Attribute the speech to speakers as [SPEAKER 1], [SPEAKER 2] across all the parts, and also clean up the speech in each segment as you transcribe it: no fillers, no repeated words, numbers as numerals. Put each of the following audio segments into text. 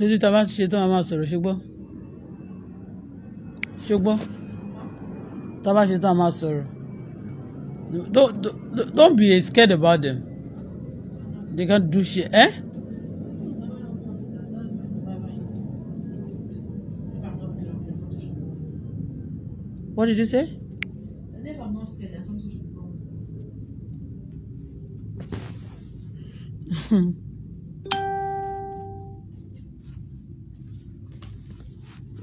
[SPEAKER 1] torí tá bá ṣe tán a máa sọ̀rọ̀ ṣùgbọ́n tá bá ṣe tán a máa sọ̀rọ̀. Don't be scared about them. They can't do shit. What did you say?
[SPEAKER 2] As if I'm not scared that something should be wrong.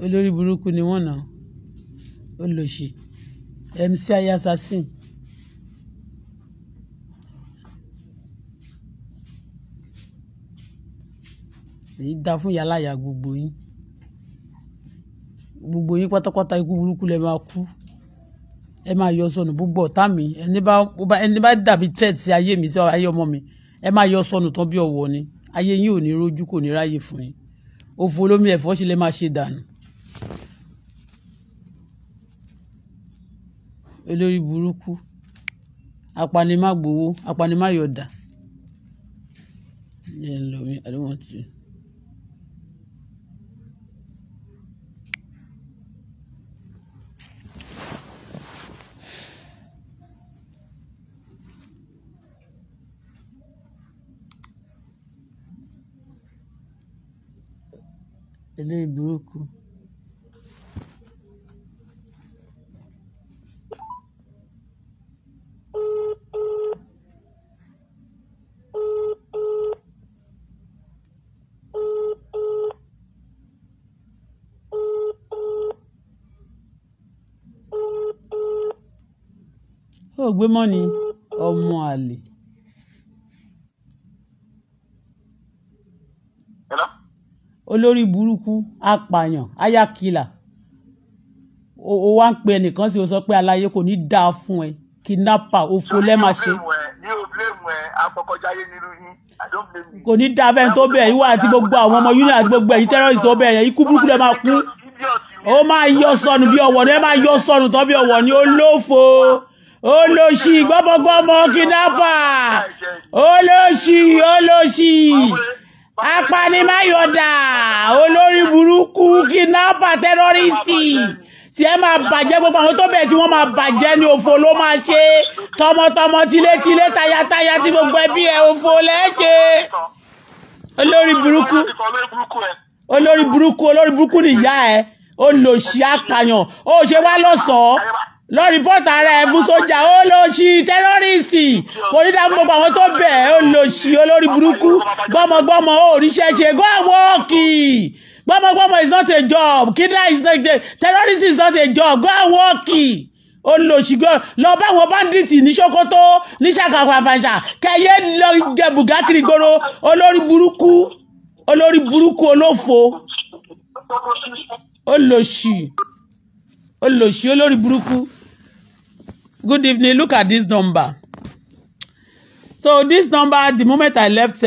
[SPEAKER 1] Olórí burúkú ni wọ́n náà. Olóṣì. MC Ayasasin. Èyí dá fún yàláyà gbogbo yín. Gbogbo yín pátápátá ikú burúkú lẹ máa kú. Ẹ máa yọ sọnù gbogbo ọ̀tá mi. Ẹni bá dàbí threat sí ayé mi sí ayé ọmọ mi. Ẹ máa yọ sọnù tán bí ọwọ́ ni. Ayé yín ò ní rójú kò ní ráyè fún yín. Òfò olómi ẹ̀fọ́ sì lè máa ṣe dànù. Olórí burúkú. Apanimágbowó, apanimáyọ̀dà. I don't want to. Olórí burúkú. Ó gbé mọ́ ni ọmọ àlè.
[SPEAKER 3] Hello?
[SPEAKER 1] Olórí burúkú apààyàn ayakila o wá ń pe ẹnìkan sí o sọ pé aláyé kò ní dáa fún ẹ kidnapper òfò lẹ́ẹ̀ma ṣe.
[SPEAKER 3] ní o blame ẹ akọkọjáyé nínú yín I don't blame you.
[SPEAKER 1] Kò ní dáa fẹ́ni tó bẹ̀ ìwọ àti gbogbo àwọn ọmọ union àti gbogbo ẹ̀yin terrorist tó bẹ̀ yẹn ikú burúkú lẹ́ máa kú. Ó máa yọ sọnù bí ọwọ́ ni ẹ máa yọ sọnù tán bí ọwọ́ ni olófo olóṣì gbọ́mọgbọ́mọ kidnapper olóṣì apanimáyọ̀dà olórí burúkú kidnapper tẹ́rọ́rìsì tí ẹ máa bàjẹ́ gbogbo àwọn tó bẹ̀ tí wọ́n máa bàjẹ́ ní òfò ló máa ṣe tọmọtọmọ tilétilé tayátayá tí gbogbo ẹbí ẹ òfò lẹ́ẹ̀ṣẹ̀ olórí burúkú nìyá ẹ olóṣì apàyàn ó ṣe wá lọ́sàn-án lọ rìpọ́tà ara ẹ̀ fún sójà olóṣì tẹ́rọ́rìsì kò ní dá gbogbo àwọn tó bẹ̀ olóṣì olórí burúkú gbọ́mọgbọ́mọ òríṣẹ́ ṣe go and work gbọ́mọgbọ́mọ is not a job kidnap is not a terrorism is not a job go and work olóṣì lọ bá àwọn bandits ní Sokoto ní ṣàkàfàfàṣà kẹyẹ lọ jẹ bùgákìrì gbòòrò olórí burúkú olófo olóṣì olórí burúkú. Good evening. Look at this number. So this number, the moment I left,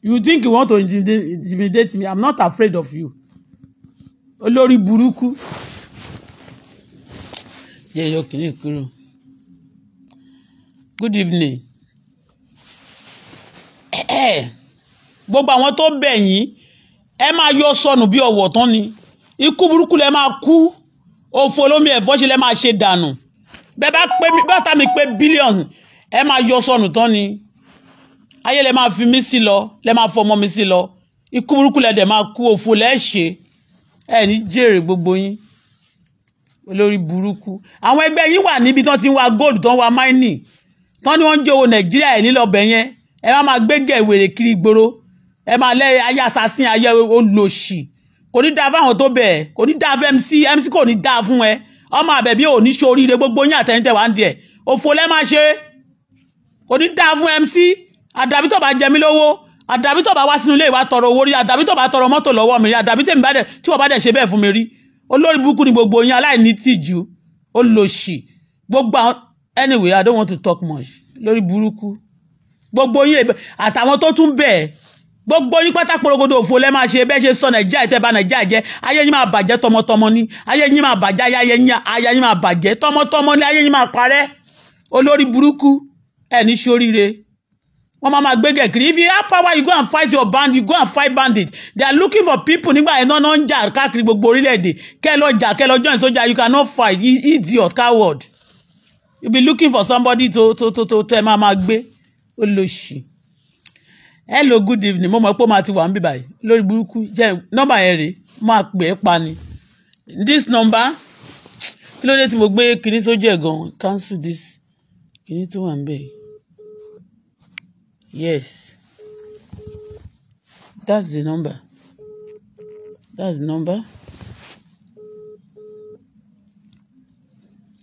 [SPEAKER 1] you think you want to intimidate me? I'm not afraid of you. Olórí burúkú. Good evening. Gbogbo àwọn tó bẹ̀ yín, ẹ máa yọ sọnù bí ọwọ́ tán ni. Ikú burúkú lẹ máa kú. Òfò olómi ẹ̀fọ́ ṣe lẹ máa ṣe dànù. Bẹ́ẹ̀ bá tá mi pé bílíọ̀nù ẹ máa yọ sọnù tán ni. Ayé lẹ máa fi mí sí lọ, lẹ máa fọmọ mi sí lọ. Ikú burúkú lẹ dẹ̀ máa kú òfò lẹ́ẹ̀ṣẹ̀. Ẹ ní jèrè gbogbo yín. Olórí burúkú. Àwọn ẹgbẹ́ yín wà níbi tán ti ń wa gold tán wa mining. Tán ni wọ́n ń jówó Nàìjíríà ẹ̀ nílọ̀bẹ̀ yẹn. Ẹ máa gbégẹ̀ wèrè kiri ìgboro. Ẹ máa lẹ́ ayé assassin ayé olóṣì. Kò ní dáa fáwọn tó bẹ̀ kò ní dáa fún MC kò ní dáa fún ẹ ọmọ àbẹ̀bí ò ní ṣoríire gbogbo yín àtẹ̀yìntẹ̀ wá ń díẹ̀ òfò lẹ́ máa ṣe kò ní dáa fún MC àdàbí tó bá jẹ mí lówó àdàbí tó bá wá sínú ilé ìwà tọrọ owó rí àdàbí tó bá tọrọ mọ́tò lọ́wọ́ mi rí àdàbí tèmi bá dẹ̀ tí wọ́n bá dẹ̀ ṣe bẹ́ẹ̀ fún mi rí olórí burúkú ni gbogbo yín aláìní tìjú olóṣì gbogbo anyway I don't want to talk much lórí burúkú gbogbo yín àtàwọn tó tún bẹ́ẹ̀ gbogbo yín pátá porogodo òfò lẹ máa ṣe bẹ́ẹ̀ ṣe sọ Nàìjíríà ìtẹ́ bá Nàìjíríà jẹ́ ayé yín máa bàjẹ́ tọmọtọmọ ní ayé yín máa bàjẹ́ ayé yín máa bàjẹ́ tọmọtọmọ ní ayé yín máa parẹ́ olórí burúkú ẹ̀ ní ṣoríire wọ́n máa gbé gẹ̀kiri. If you have power, you go and fight your band, you go and fight bandits. They are looking for people. Nígbà yẹn náà ń jà káàkiri gbogbo orílẹ̀-èdè. Kẹ́ lọ jà, kẹ́ lọ join soldier. You cannot fight. Idiot, coward. You be looking for somebody to tẹ́ máa gbé. Olóṣì. Hello, good evening. Mo mọ̀ pé máa ti wà níbí báyìí. Lórí burúkú. Jẹ́ nọ́mbà yẹn rèé. Máa pè é pa ni. This number. Kí ló dé tí mo gbé kinní sójú ẹ̀ gan? Cancel this. Kinní tó wà níbẹ̀. Yes. That's the number. That's the number.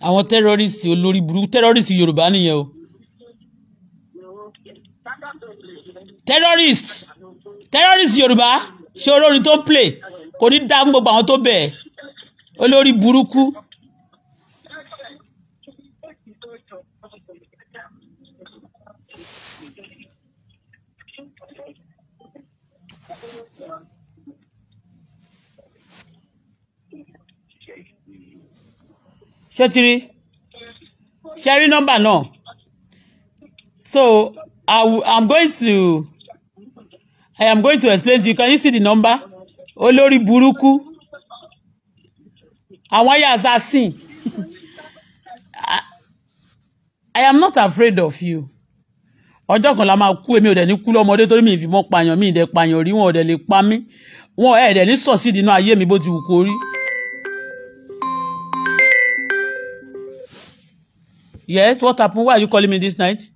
[SPEAKER 1] Àwọn terrorists olórí burúkú terrorists Yorùbá nìyẹn o. Terrorists Yorùbá ṣé olórin tó ń play kò ní dá gbogbo àwọn tó bẹ̀ olórí burúkú. Sharing number náà. So I am going to explain to you. Can you see the number? Olórí burúkú. Àwọn ayé assassin. I am not afraid of you. Ọjọ́ kan la máa kú èmi ò dẹ̀ ní kú lọ́mọdé torí mi ìfimọ́ pààyàn mi ìdẹ̀ pààyàn rí wọn ò dẹ̀ lè pa mí. Wọn ẹ̀ dẹ̀ ní sọ̀sí nínú ayé mi bó ti wù kó rí. Yes, what happened? Why are you calling me this night?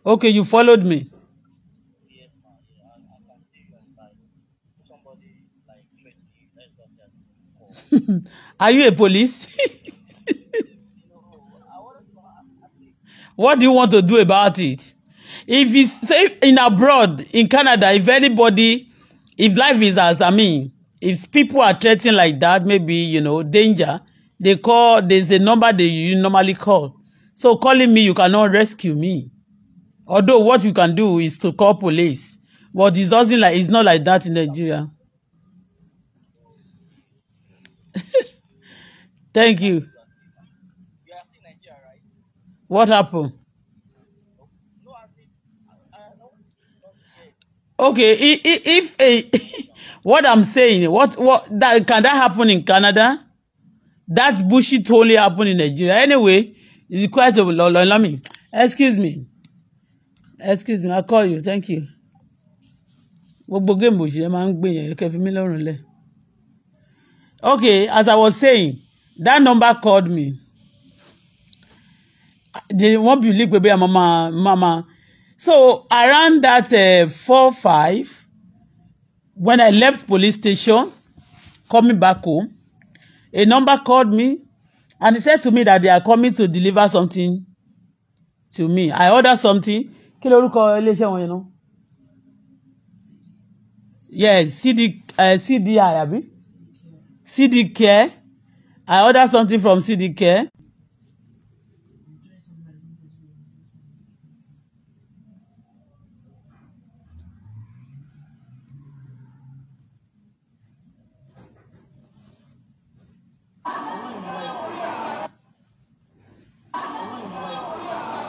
[SPEAKER 1] Okay, you followed me. Are you a police? What do you want to do about it? If it's say in abroad, in Canada, if life is if people are threatened like that, maybe, danger, there's a number you normally call. So calling me, you cannot rescue me. Although what you can do is to call police. But it's not like that in Nigeria. Thank you. What happened? Okay, what I'm saying, can that happen in Canada? That bullshit only happen in Nigeria. Anyway, it's quite a me. Excuse me, I'll call you. Thank you. Okay, as I was saying, that number called me. They won't believe baby mama. So around that 4-5, when I left police station, coming back home, a number called me and he said to me that they are coming to deliver something to me. I ordered something. Yes, CDI, CD Care. I ordered something from CD Care.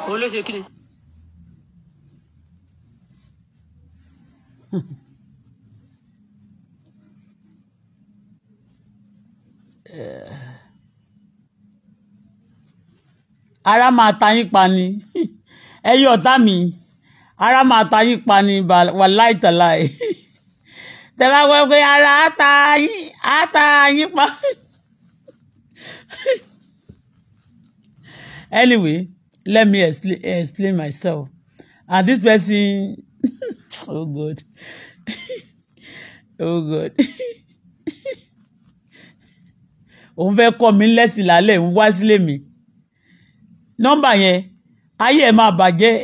[SPEAKER 1] Olóṣè kí ni? Ara máa ta yín pa ni. Ẹ̀yin ọ̀tá mi. Ara máa ta yín pa ni wàláì tàláì. Tẹ́ bá gbọ́ pé ara á ta yín pa. Anyway, let me explain myself. And this person, oh God, oh God. Òun fẹ́ kọ́ mi lẹ́sìn lálẹ́ ń wá sílé mi. Nọ́mbà yẹn, ayé ẹ̀ máa bàjẹ́.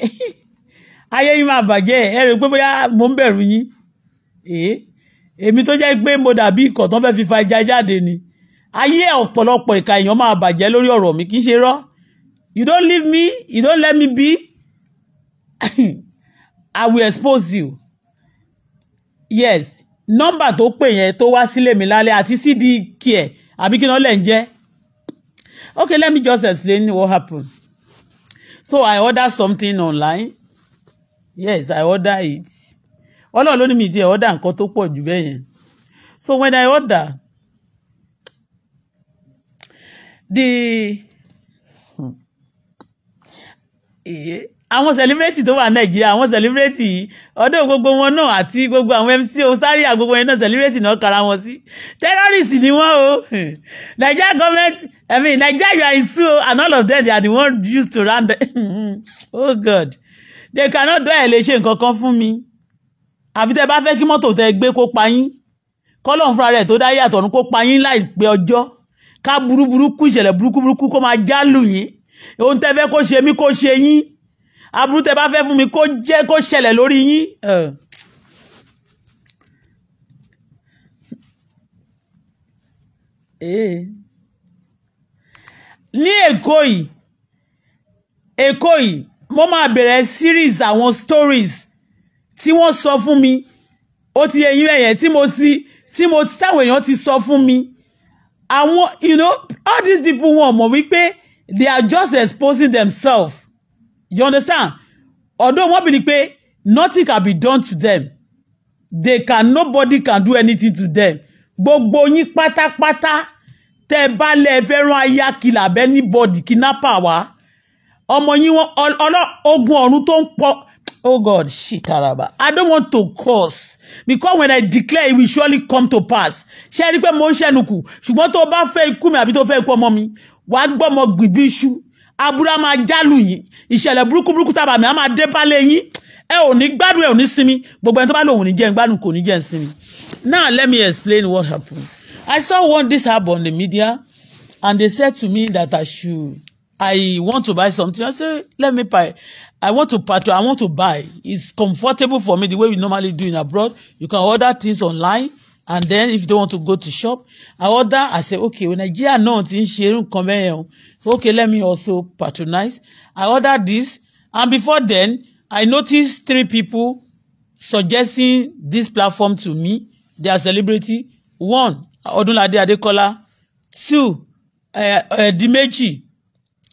[SPEAKER 1] Ayé yín máa bàjẹ́. Ẹ rò pé bóyá mo ń bẹ̀rù yín. Èmi tó jẹ́ pé mo dàbí ikọ̀ tó fẹ́ fi fa ẹja jáde ni. Ayé ọ̀pọ̀lọpọ̀ ìka èèyàn máa bàjẹ́ lórí ọ̀rọ̀ mi kì í ṣe rọ́. You don't leave me, you don't let me be. I will expose you. Yes, nọ́mbà tó pè yẹn tó wá sílé mi lálẹ́ àti CDK ẹ̀ àbí kí ni wọ́n lẹ̀ ń jẹ́. Okay, let me just explain what happened. So I ordered something online. Yes, I ordered it. Ọlọ́run ló ní mi jẹ́ order nǹkan tó pọ̀ jù bẹ́ẹ̀ yẹn. So when I order, àwọn celebrity tó wà Nàìjíríà, àwọn celebrity ọdún gbogbo wọn náà àti gbogbo àwọn MC Osaria gbogbo yẹn náà celebrity náà kara wọn sí. Terrorist ni wọ́n o. Nigeria government, Nigeria you are in so and all of them they are the ones used to run the oh God. They cannot do ẹ̀ lè ṣe nǹkan kan fún mi. Àfi tẹ́ bá fẹ́ kí mọ́tò tẹ́ gbé kó pa yín. Kọ́lọ́run fúnra rẹ̀ tó dá yàtọ̀ ní kó pa yín láìpẹ́ ọjọ́. Ká burúburúkú ìṣẹ̀lẹ̀ burúkú kó máa jálù yín. Ohun tẹ́ fẹ́ kó ṣe mí kó ṣe yín. Aburú tẹ́ bá fẹ́ fún mi kó jẹ́ kó ṣẹlẹ̀ lórí yín. Ní Èkó yìí mo máa bẹ̀rẹ̀ series àwọn stories tí wọ́n sọ fún mi. Ó ti ẹ̀yin ẹ̀yẹn tí mo táwọn èèyàn ti sọ fún mi. Àwọn all these people wọ́n mọ̀ wípé they are just exposing themselves. You understand? Although wọ́n believe pé nothing can be done to them. Nobody can do anything to them. Gbogbo yín pátápátá tẹ́ bá lè fẹ́ràn aya kìlà bẹ́ anybody kidnapper wá. Ọmọ yín ogun ọ̀run tó ń pọ̀. Oh God, shit araba. I don't want to curse because when I declare it will surely come to pass. Ṣé rí pé mo ń ṣẹnukù ṣùgbọ́n tó bá fẹ́ ikú mi àbí tó fẹ́ ikú ọmọ mi wàá gbọ́mọ gbìbí iṣu. Abúrá máa jálù yín ìṣẹ̀lẹ̀ burúkú tàbá mi á máa dé bálé yín ẹ ò ní gbádùn ẹ ò ní sinmi gbogbo ẹni tó bá lòun ní jẹ́ gbádùn kò ní jẹ́ sinmi. Now let me explain what happened. I saw this happen on the media and they said to me that I want to buy something. I said let me buy. I want to buy. It's comfortable for me the way we normally do in abroad. You can order things online and then if you don't want to go to shop, I say okay when Nigeria náà ti ń ṣe irú nǹkan bẹ́ẹ̀ yẹn okay let me also patronize. I ordered this and before then I noticed 3 people suggesting this platform to me. They are celebrity. 1 Odunlade Adekola. 2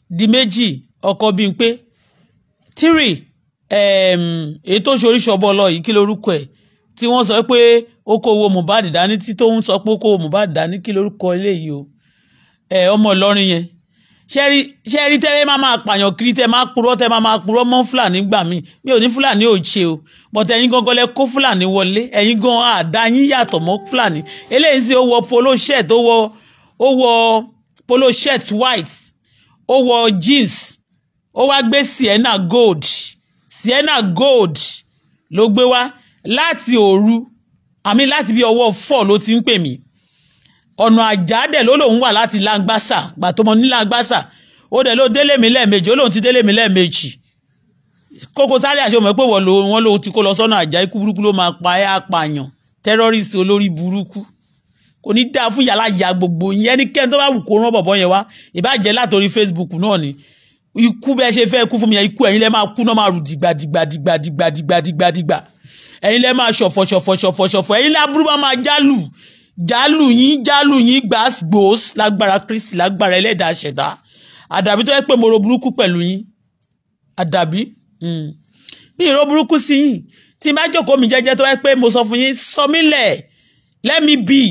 [SPEAKER 1] Dimeji Okobimpe. 3 èyí tó ṣorí ṣọbọ lọ yìí kí lorúkọ ẹ̀ tí wọ́n sọ pé ó kó owó Mohbad dání tí tó ń sọ pé ó kó owó Mohbad dání kí lorúkọ eléyìí o ọmọ Ìlọrin yẹn ṣẹ́rí tẹ́lẹ̀ máa pààyàn kiri tẹ́ máa purọ́ mọ́ Fúlàní gbà mí mi ò ní Fúlàní ò ṣe o but ẹ̀yin gangan lẹ kó Fúlàní wọlé ẹ̀yin gan àdá yín yàtọ̀ mọ́ Fúlàní eléyìí sì ó wọ polo shirt ó wọ polo shirt white ó wọ jeans ó wá gbé Sienna gold ló gbé wá láti òru láti bí ọwọ́ 4 ló ti ń pè mí ọ̀nà àjádẹ̀ ló lòun wà láti Langbasa gbà tó mọ ní Langbasa ó dẹ̀ ló délé mi lẹ́ẹ̀mejì ó lòun ti délé mi lẹ́ẹ̀mejì Koko Zaria àṣẹ mọ̀ pé wọ́n ló ti kó lọ sọ́nà àjà ikú burúkú ló máa pa ẹ́ apààyàn terrorist olórí burúkú kò ní dáa fún yàrá ìyá gbogbo yẹn ẹnikẹ́ni tó bá wù kó rán bọ̀bọ̀ yẹn wá ìbàjẹ́ látòrí Facebook náà ni ikú bẹ́ẹ̀ ṣe fẹ́ kú fún mi yẹn ikú ẹ̀yin lẹ́ máa kú náà máa rù dìgbàdìgbà ẹ̀yin lẹ́ máa ṣọ̀fọ̀ ẹ̀yin láburú máa jálù yín gbàgbós lágbára Kristi lágbára ẹlẹ́dàá ṣẹ̀dá àdàbí tó yẹ pé mo ro burúkú pẹ̀lú yín àdàbí bí ìró burúkú sí yín tí n bá jókòó mi jẹ́jẹ́ tó yẹ pé mo sọ fún yín sọ mí lẹ̀ let me be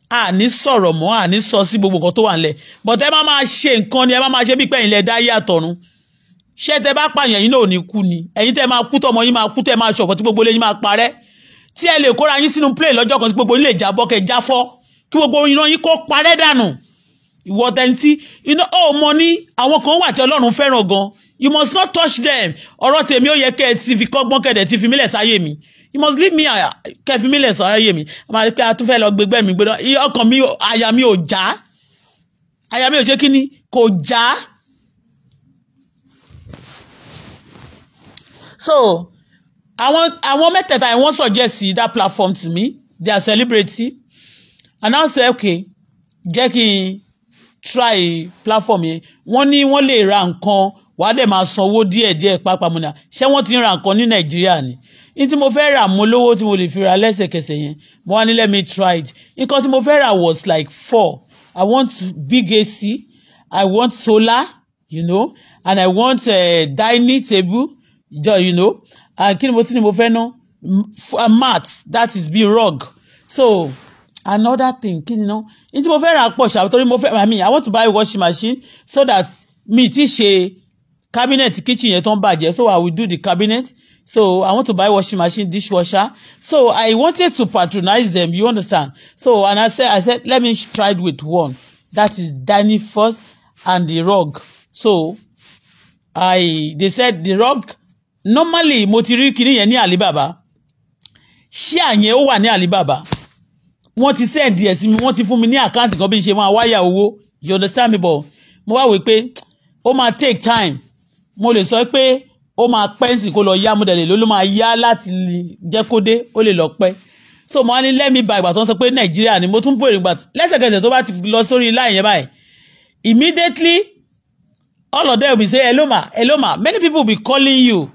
[SPEAKER 1] àní sọ̀rọ̀ mọ́ àní sọ sí gbogbo nǹkan tó wà nílẹ̀ but ẹ máa ṣe nǹkan ni ẹ máa ṣe bí pé ẹ̀yin lẹ dá yé àtọ̀run ṣé tẹ bá pààyàn yín náà ò ní kú ni ẹ̀yin tẹ máa kú tọmọ yín máa kú tẹ máa ṣọ̀fọ̀ tí gbogbo lẹ́yìn máa parẹ́ tí ẹ lè kóra yín sínú plane lọ́jọ́ kan tí gbogbo yín lè jábọ́ kẹ jáfọ́ kí gbogbo iná yín kó parẹ́ dànù ìwọ tẹ́ntí iná ó mọ ní àwọn kan wà tí Ọlọ́run fẹ́ràn gan you must not touch them ọ̀rọ̀ tèmi ó yẹ kẹ́ ẹ ti fi kọ́gbọ́n kẹ́dẹ̀ ti fi mílẹ̀ sáyé mi you must leave me kẹ́ fi mílẹ̀ sáyé mi àmọ́ pé a tún fẹ́ lọ gbẹgbẹ́ mi gbẹdọ̀ ọkàn mi àyà mi ò já àyà mi ò ṣe kíni kò já. So àwọn mẹ́tẹ̀ẹ̀ta wọ́n suggest that platform to me they are celebrity and I say okay jẹ́ kí n try platform yẹn wọ́n ní wọ́n lè ra nǹkan wàá dẹ̀ máa sanwó díẹ̀díẹ̀ pápámọ́nà ṣé wọ́n ti ń ra nǹkan ní Nàìjíríà ni ní tí mo fẹ́ rà mo lówó tí mo lè fi ra lẹ́sẹ̀kẹsẹ̀ yẹn mo wá ní let me try it nǹkan tí mo fẹ́ rà was like 4. I want big AC, I want solar, you know, and I want a dining table, you know, and kí ni mo ti ní mo fẹ́ ná a mat, that is be rug. So another thing kí ni ná ní tí mo fẹ́ rà pọ̀ ṣá torí mo fẹ́ I want to buy washing machine so that mi ti ṣe cabinet kitchen yẹn tó ń bàjẹ́, so I will do the cabinet. So I want to buy washing machine, dishwasher. So I wanted to patronize them, you understand? So and I said let me try it with one. That is dining first and the rug. So they said the rug normally mo ti rí kíní yẹn ní Alibaba. Share yẹn ó wà ní Alibaba. Wọ́n ti send díẹ̀ sí mi, wọ́n ti fún mi ní account kan bí ṣe máa wáyà owó. You understand me, but mo wá wí pé ó máa take time. Mo lè sọ pé ó máa pẹ́ǹsì kó lọ yá mo dẹ̀ lè ló máa yá láti jẹ́ kó dé ó lè lọ pẹ́. So mo wá ní let me buy ìgbà tó ń sọ pé Nàìjíríà ni mo tún bèrè ìgbà lẹ́sẹ̀kẹsẹ̀ tó bá ti lọ sórí line yẹn báyìí immediately all of them will be say hello ma many people will be calling you,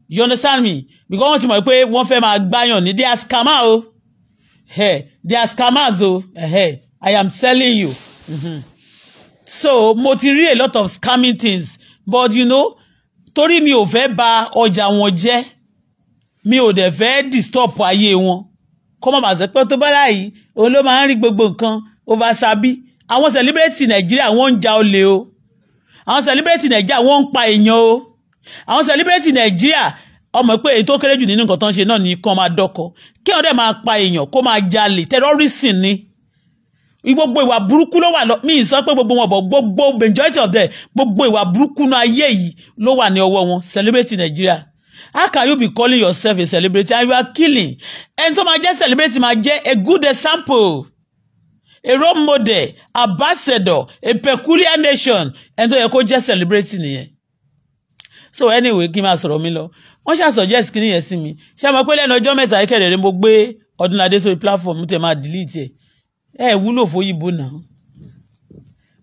[SPEAKER 1] you understand me, because wọ́n ti mọ̀ pé wọ́n fẹ́ máa gbáyàn ní they are scammer o they are scammers o I am telling you. So mo ti rí a lot of scamming things but you know torí mi ò fẹ́ bà ọjà wọn jẹ́ mi ò dẹ̀ fẹ́ disturb ayé wọn kó má bàa sọ pé tó bá láyìí òun ló máa ń rí gbogbo nǹkan over sabi àwọn celebrity Nàìjíríà wọ́n ń ja olè o àwọn celebrity Nàìjíríà wọ́n ń pa èèyàn o àwọn celebrity Nàìjíríà ọmọ pé èyí tó kéré jù nínú nǹkan tó ń ṣe náà ní kán máa dọ́kọ kí wọ́n dẹ̀ máa pa èèyàn kó máa jalè terrorism ni gbogbo ìwà burúkú ló wà mí sọ pé gbogbo wọn bọ̀ gbogbo majority of them gbogbo ìwà burúkú náà ayé yìí ló wà ní ọwọ́ wọn celebrity Nigeria. How can you be calling yourself a celebrity and you are killing? ẹni tó máa jẹ́ celebrity máa jẹ́ a good example, a role model, ambassador, a peculiar nation ẹni tó yẹ kó jẹ́ celebrity nìyẹn. So anyway kí n máa sọ̀rọ̀ mi lọ wọ́n ṣáà suggest kí nìyẹn sí mi ṣé àmọ́ pé lẹ́nu ọjọ́ mẹ́ta ìkẹrẹ̀rẹ̀ mo gbé Ọdúnládé sórí platform tẹ̀ máa delete ẹ̀ wúlò fóyìnbó náà.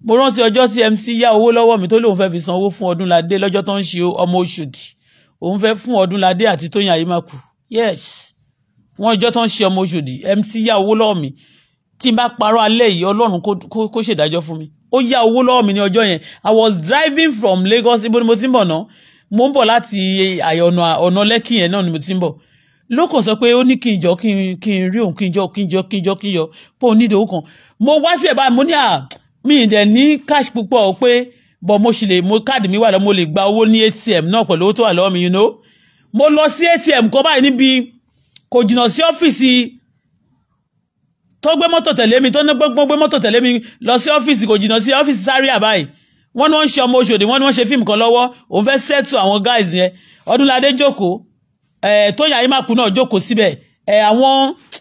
[SPEAKER 1] Mo rántí ọjọ́ tí MC yá owó lọ́wọ́ mi tó lóun fẹ́ fi san owó fún Ọdúnládé lọ́jọ́ tó ń ṣe ọmọ Òṣòdì òun fẹ́ fún Ọdúnládé àti Tóyìn Ayémákù yes wọ́n ọjọ́ tó ń ṣe ọmọ Òṣòdì MC yá owó lọ́wọ́ mi tí n bá parọ́ alẹ́ yìí Ọlọ́run kó ṣèdájọ́ fún mi ó yá owó lọ́wọ́ mi ní ọjọ́ yẹn I was driving from Lagos ibo ni mo ti ń bọ̀ náà mo ń bọ̀ láti ọ̀nà Lẹ́kì yẹn náà ni mo ti ń bọ̀ lókàn sọ pé ó ní kí n jọ kí n rí òun kí n jọ pé òun nídìí owó kan mo wá sí ẹ̀bá mo ní mi ì dẹ̀ ní cash púpọ̀ pé bọ̀ mo káàdì mi wà lọ mo lè gba owó ní ATM náà pẹ̀lú owó tó wà lọ́wọ́ mi you know mo lọ sí ATM kan báyìí níbi kò jìnnà sí ọ́fíìsì tó gbé mọ́tò tẹ̀lé mi tó ní gbé mọ́tò tẹ̀lé mi lọ sí ọ́fíìsì kò jìnnà sí ọ́fíìsì Zaria báyìí wọ́n ní wọ́n ń ṣe ọmọ Òṣòdì wọ́n ní wọ́n ṣe fíìmù kan lọ́wọ́ òun fẹ́ settle àwọn guys yẹn Ọdúnládé jókòó Tóyìn Ayémákù náà jókòó síbẹ̀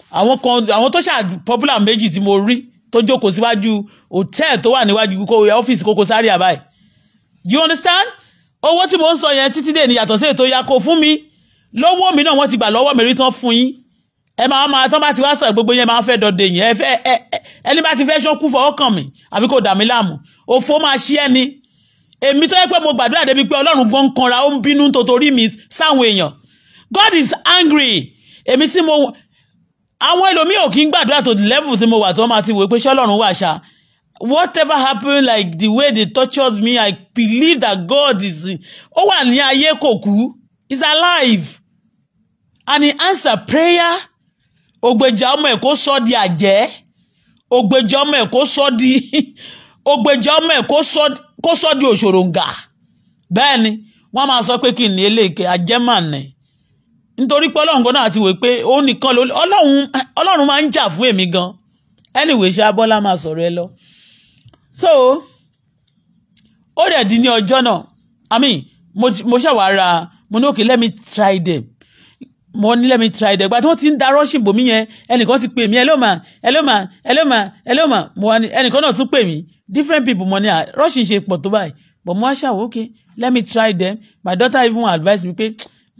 [SPEAKER 1] àwọn tó ṣà popular méjì tí mo rí tó jókòó síwájú hòtẹ́ẹ̀lì tó wà níwájú ọ́fíìsì Koko Zaria báyìí you understand owó tí mo ń sọ yẹn títí dé ní yàtọ̀ sí ètò ya kó fún mi lówó mi náà wọ́n ti gbà lọ́wọ́ mi rí tán fún yín ẹ máa tán bá ti wá sọ̀rọ̀ gbogbo yẹn máa fẹ́ dọ̀dẹ̀ yẹn ẹni bá ti fẹ́ ṣọ́kú fọwọ́ kàn mí àbí kò dà mí láàmú òfò máa ṣí ẹni èmi tó yẹ pé mo gbàdúrà débi pé Ọlọ́run gan kanra ó ń bínú tòtórí mi sáwọn èèyàn God is angry èmi tí mo àwọn ẹlòmíì ò kí ń gbàdúrà to the level tí mo wà tó máa ti wò pé ṣé Ọlọ́run wà ṣá whatever happened like the way they tortured me I believe that God is ó wà ní ayé kò kú is alive and he answer prayer ògbèjà ọmọ ẹ̀ kó sọ di àjẹ́ ògbèjà ọmọ ẹ̀ kó sọ di ògbèjà ọmọ ẹ̀ kó sọ di òṣòròǹgà bẹ́ẹ̀ ni wọ́n máa sọ pé kí ni eléèké àjẹmànẹ nítorí pé Ọlọ́run gan náà ti wò pé ó nìkan Ọlọ́run máa ń jà fún èmi gan anyway ṣá Bọ́lá máa sọ̀rọ̀ ẹ lọ so ó dẹ̀ di ní ọjọ́ náà I mean mo ṣàwárà mo ní okay let me try them gba tí wọ́n ti ń da rushing bòmí yẹn ẹnìkan ti pè mí hello ma mo wá ní ẹnìkan náà tún pè mí different people mo ní rushing ṣe pọ̀ tó báyìí but mo wá ṣàwọ́ okay let me try them my daughter even advised me pé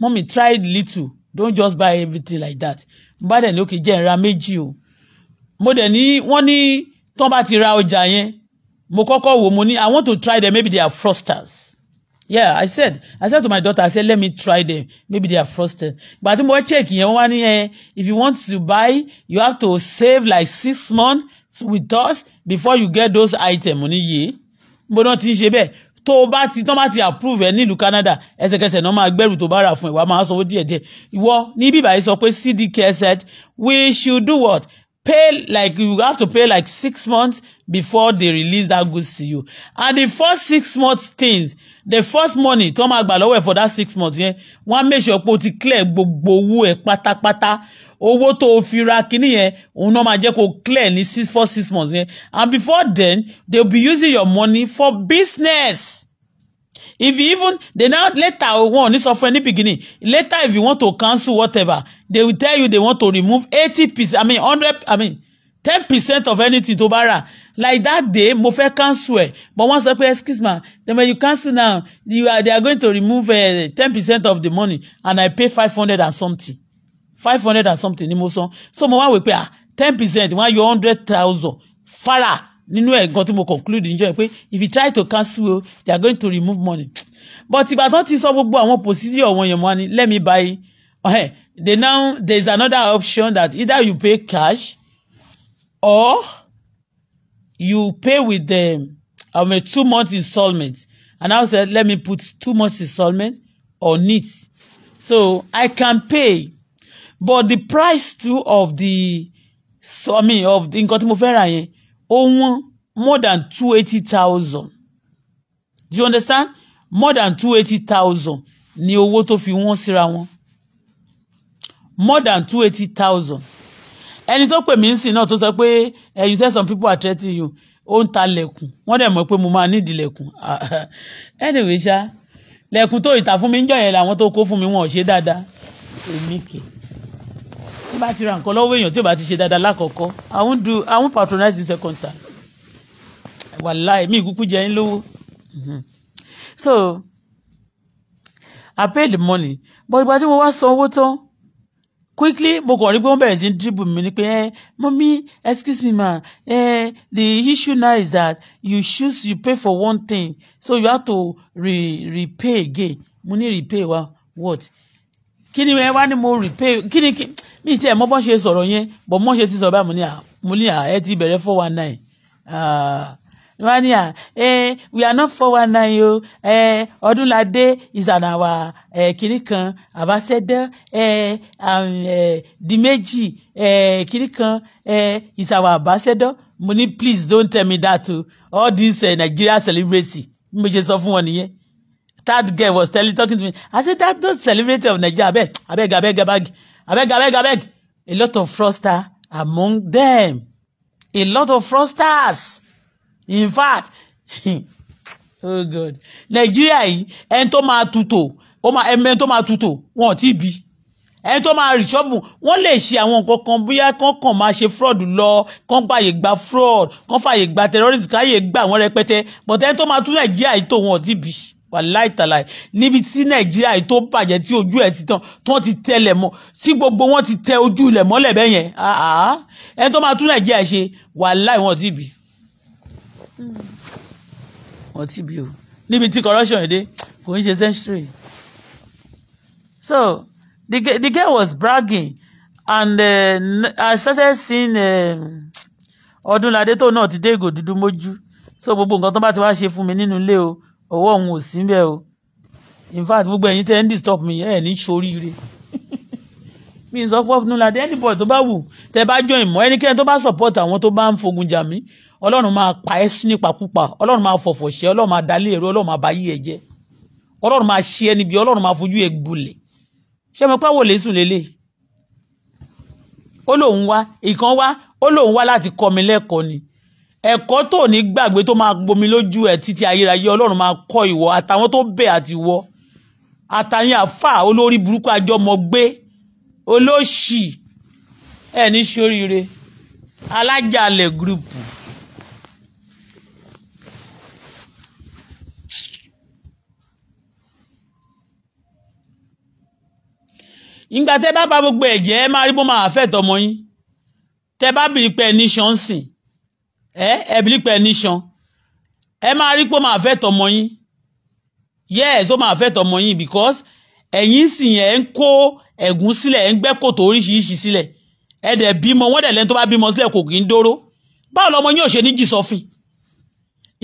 [SPEAKER 1] mommy try little don't just buy everything like that mo bá dẹ̀ ní okay jẹ́ ìra méjì o mo dẹ̀ ní wọ́n ní tán bá ti ra ọjà yẹn mo kọ́kọ́ wò mo ní I want to try them maybe they are fraudsters Yeah, I said to my daughter, I said, let me try them. Maybe they are frosted. But I'm going to check if you want to buy, you have to save like 6 months with us before you get those items. But not in Shebe. Tó bá ti approve ẹ nílùú Canada, ẹsẹ̀kẹsẹ̀ náà máa gbẹ́rù tó bá rà fún ẹ, wàá máa sanwó díẹ̀díẹ̀. Ìwọ ní bíbá yìí sọ pé CDK said we should do what? Pay like you have to pay like 6 months before they release that goods to you. And the first 6 months things, the first money tó máa gbà lọ́wọ́ ẹ̀ for that 6 months yẹn, wọ́n make sure pé o ti clear gbogbo owó ẹ̀ pátápátá. Owó tó o fi ra kíní yẹn, òun náà máa jẹ́ kó clear ní 6 months yẹn. And before then, they'll be using your money for business. If you even, they now later one, this offer in the beginning, later if you want to cancel whatever, they will tell you they want to remove 80%, 10% of anything to borrow. Like that day, mo fẹ́ cancel it. But once I pay, excuse me, then when you cancel now, they are going to remove 10% of the money, and I pay 500 and something. 500 and something ni mo san. So mo wá wí pé 10%, wọ́n yọ 100,000. Fara. Nínú ẹ̀ gan tí mo conclude níjọ́ pé if you try to cancel, they are going to remove money. But ìgbà tó ti sọ gbogbo àwọn procedure wọn yẹn mo ní let me buy. There's another option that either you pay cash or you pay with the 2 months installment. And I said let me put 2 months installment on it. So I can pay. But the price too of the nǹkan tí mo fẹ́ rà yẹn, more than 280,000. Do you understand? More than 280,000 ni owó tó fi wọ́n síra wọn. More than 280,000. Ẹni tó pè mí ń sìn náà tó sọ pé you said some people are threatening you. Ó ń ta lẹ̀kùn. Wọ́n dẹ̀ mọ̀ pé mo máa nídìí lẹ̀kùn. Anyway ṣá, lẹ̀kùn tó ìta fún mi ń jọ yẹn làwọn tó kó fún mi wọn ò ṣe dáadáa. Èmi kì í bá ti ra nǹkan lọ́wọ́ èèyàn tí ò bá ti ṣe dáadáa lákọ̀ọ́kọ́, I won't patronize the second time. Wàláì mi ìkúkú jẹ yín lówó. So I paid the money, but ìgbà tí mo wá san owó tán, quickly mo kàn rí pé wọ́n bẹ̀rẹ̀ sí dribble mi ní pé mommy excuse me ma, the issue now is that you pay for one thing, so you have to repay again. Mo ní repay wa what? Kí ni wá ní mo repay? Kí ni mi tí ẹ mọ̀ bọ́n ṣe sọ̀rọ̀ yẹn, but mọ́ ṣe ti sọ báyìí mo ní ẹ ti bẹ̀rẹ̀ 419. Wọ́n ní we are not 419 yo. Ọdúnládé is an our kìnnì kan ambassador, Dimeji kìnnì kan is our ambassador. Mo ní please don't tell me that too. All this Nigeria celebrity, mo ṣe sọ fún wọn nìyẹn. That girl was talking to me. I said that those celebrity of Nigeria, abeg. A lot of fraudsters among them. A lot of fraudsters. In fact, oh God, Nigeria yìí, ẹni tó máa tutò, ẹni tó máa tutò, wọn ò tí bí. Ẹni tó máa rí ṣọ́ọ̀bù, wọ́n lè ṣe àwọn nǹkan kan bóyá kán máa ṣe fraud lọ, kán fàyè gba fraud, kán fàyè gba terrorist, káyè gbà wọ́n rẹpẹtẹ. But ẹni tó máa tún Nigeria yìí tó wọn ò tí bí. Wàláì tàláì, níbi tí Nàìjíríà yìí tó bàjẹ́ tí ojú ẹ̀ ti tán tó ti tẹlẹ̀ mọ́, tí gbogbo wọn ti tẹ ojú ilẹ̀ mọ́lẹ̀ bẹ́ẹ̀ yẹn, ẹni tó máa tún Nàìjíríà ṣe wàláì wọn ò tí bí. Wọ́n ti bí o. Níbi tí corruption yìí dé, kò ń ṣe century. So the girl was bragging, and I started seeing Ọdúnládé tó náà ti dé ìgò dúdú mójú. So gbogbo nǹkan tó bá ti wá ṣe fún mi nínú ilé o, ọwọ́ òun ò sí ń bẹ̀ o. In fact gbogbo ẹ̀yin tẹ́ ń disturb mi ní ṣoríire. Mi ń sọ pé Ọdúnládé anybody tó bá wù tẹ́ bá join mọ́, ẹnikẹ́ni tó bá support àwọn tó bá ń fogun jà mí, Ọlọ́run máa pa ẹ́ sí nípakúpa, Ọlọ́run máa fọ̀fọ̀ ṣe, Ọlọ́run máa dalé èrò, Ọlọ́run máa bá yí ẹ jẹ́, Ọlọ́run máa ṣe ẹni bí, Ọlọ́run máa fojú ẹ gbolẹ̀. Ṣé mo pé wò lè sùn lélẹ̀? Ó lóun wá láti kọ́ mi lẹ́kọ̀ọ́ ni. Ẹ̀kọ́ tó ní gbàgbé tó máa gbomi lójú ẹ̀ títí ayérayé, Ọlọ́run máa kọ́ ìwọ àtàwọn tó bẹ̀ àti ìwọ. Àtàyìn àfà olórí burúkú àjọmọ̀ gbé olóṣì ẹ̀ ní ṣoríire alájàlẹ̀ gúrùpù. Ìgbà tẹ́ bá gbogbo ẹ̀jẹ̀ ẹ máa rí bó máa affect ọmọ yín. Tẹ́ bá bìrì pé nation sìn, ẹ bìrì pé nation, ẹ máa rí pé máa affect ọmọ yín. yes ó máa affect ọmọ yín because ẹ̀yin sì yẹn ń kó ẹ̀gún sílẹ̀ ẹ̀ ń gbẹ́ kòtò oríṣiríṣi sílẹ̀ ẹ̀ dẹ̀ bímọ wọ́n dẹ̀ lẹ́ni tó bá bímọ sílẹ̀ kò kì í dóró báwo lọmọ yín ò ṣe ní jì sọ́fìn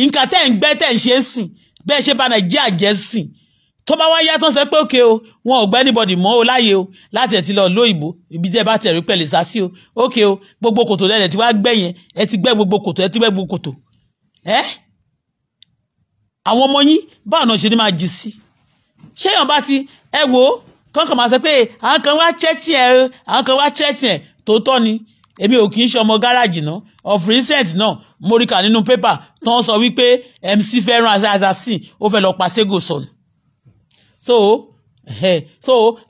[SPEAKER 1] nǹkan tẹ́ ń gbẹ́ tẹ́ ń ṣe ń sìn bẹ́ẹ̀ ṣe bá Nàìjíríà jẹ́ sìn tó bá wá yá tán sọ pé òkè o wọn ò gbẹ́ anybody mọ́ o láyé o láti ẹ̀ ti lọ lóyìnbó ibi tẹ́ bá tẹ̀ rí pẹ̀lẹ́ sá sí o òkè o gbogbo kòtò lẹ́lẹ̀ tí wàá gbẹ́ yẹn ẹ ti gbẹ́ gbogbo kòtò ẹ ti gbẹ́ gbogbo kòtò àwọn ọmọ yín báwo náà ṣe ní máa jì sí ṣé èèyàn bá ti ẹ wò ó kọ́ńkàn máa sọ pé àwọn kan wá chẹ́tì ẹ̀ àwọn kan wá chẹ́tì ẹ̀ tó tọ́ ni èmi ò kì í ṣe ọmọ gáràjì náà of recent náà mo rí kà nínú pépà tó ń sọ wípé MC fẹ́ràn assassin ó fẹ́ lọ pa ségò sọnù so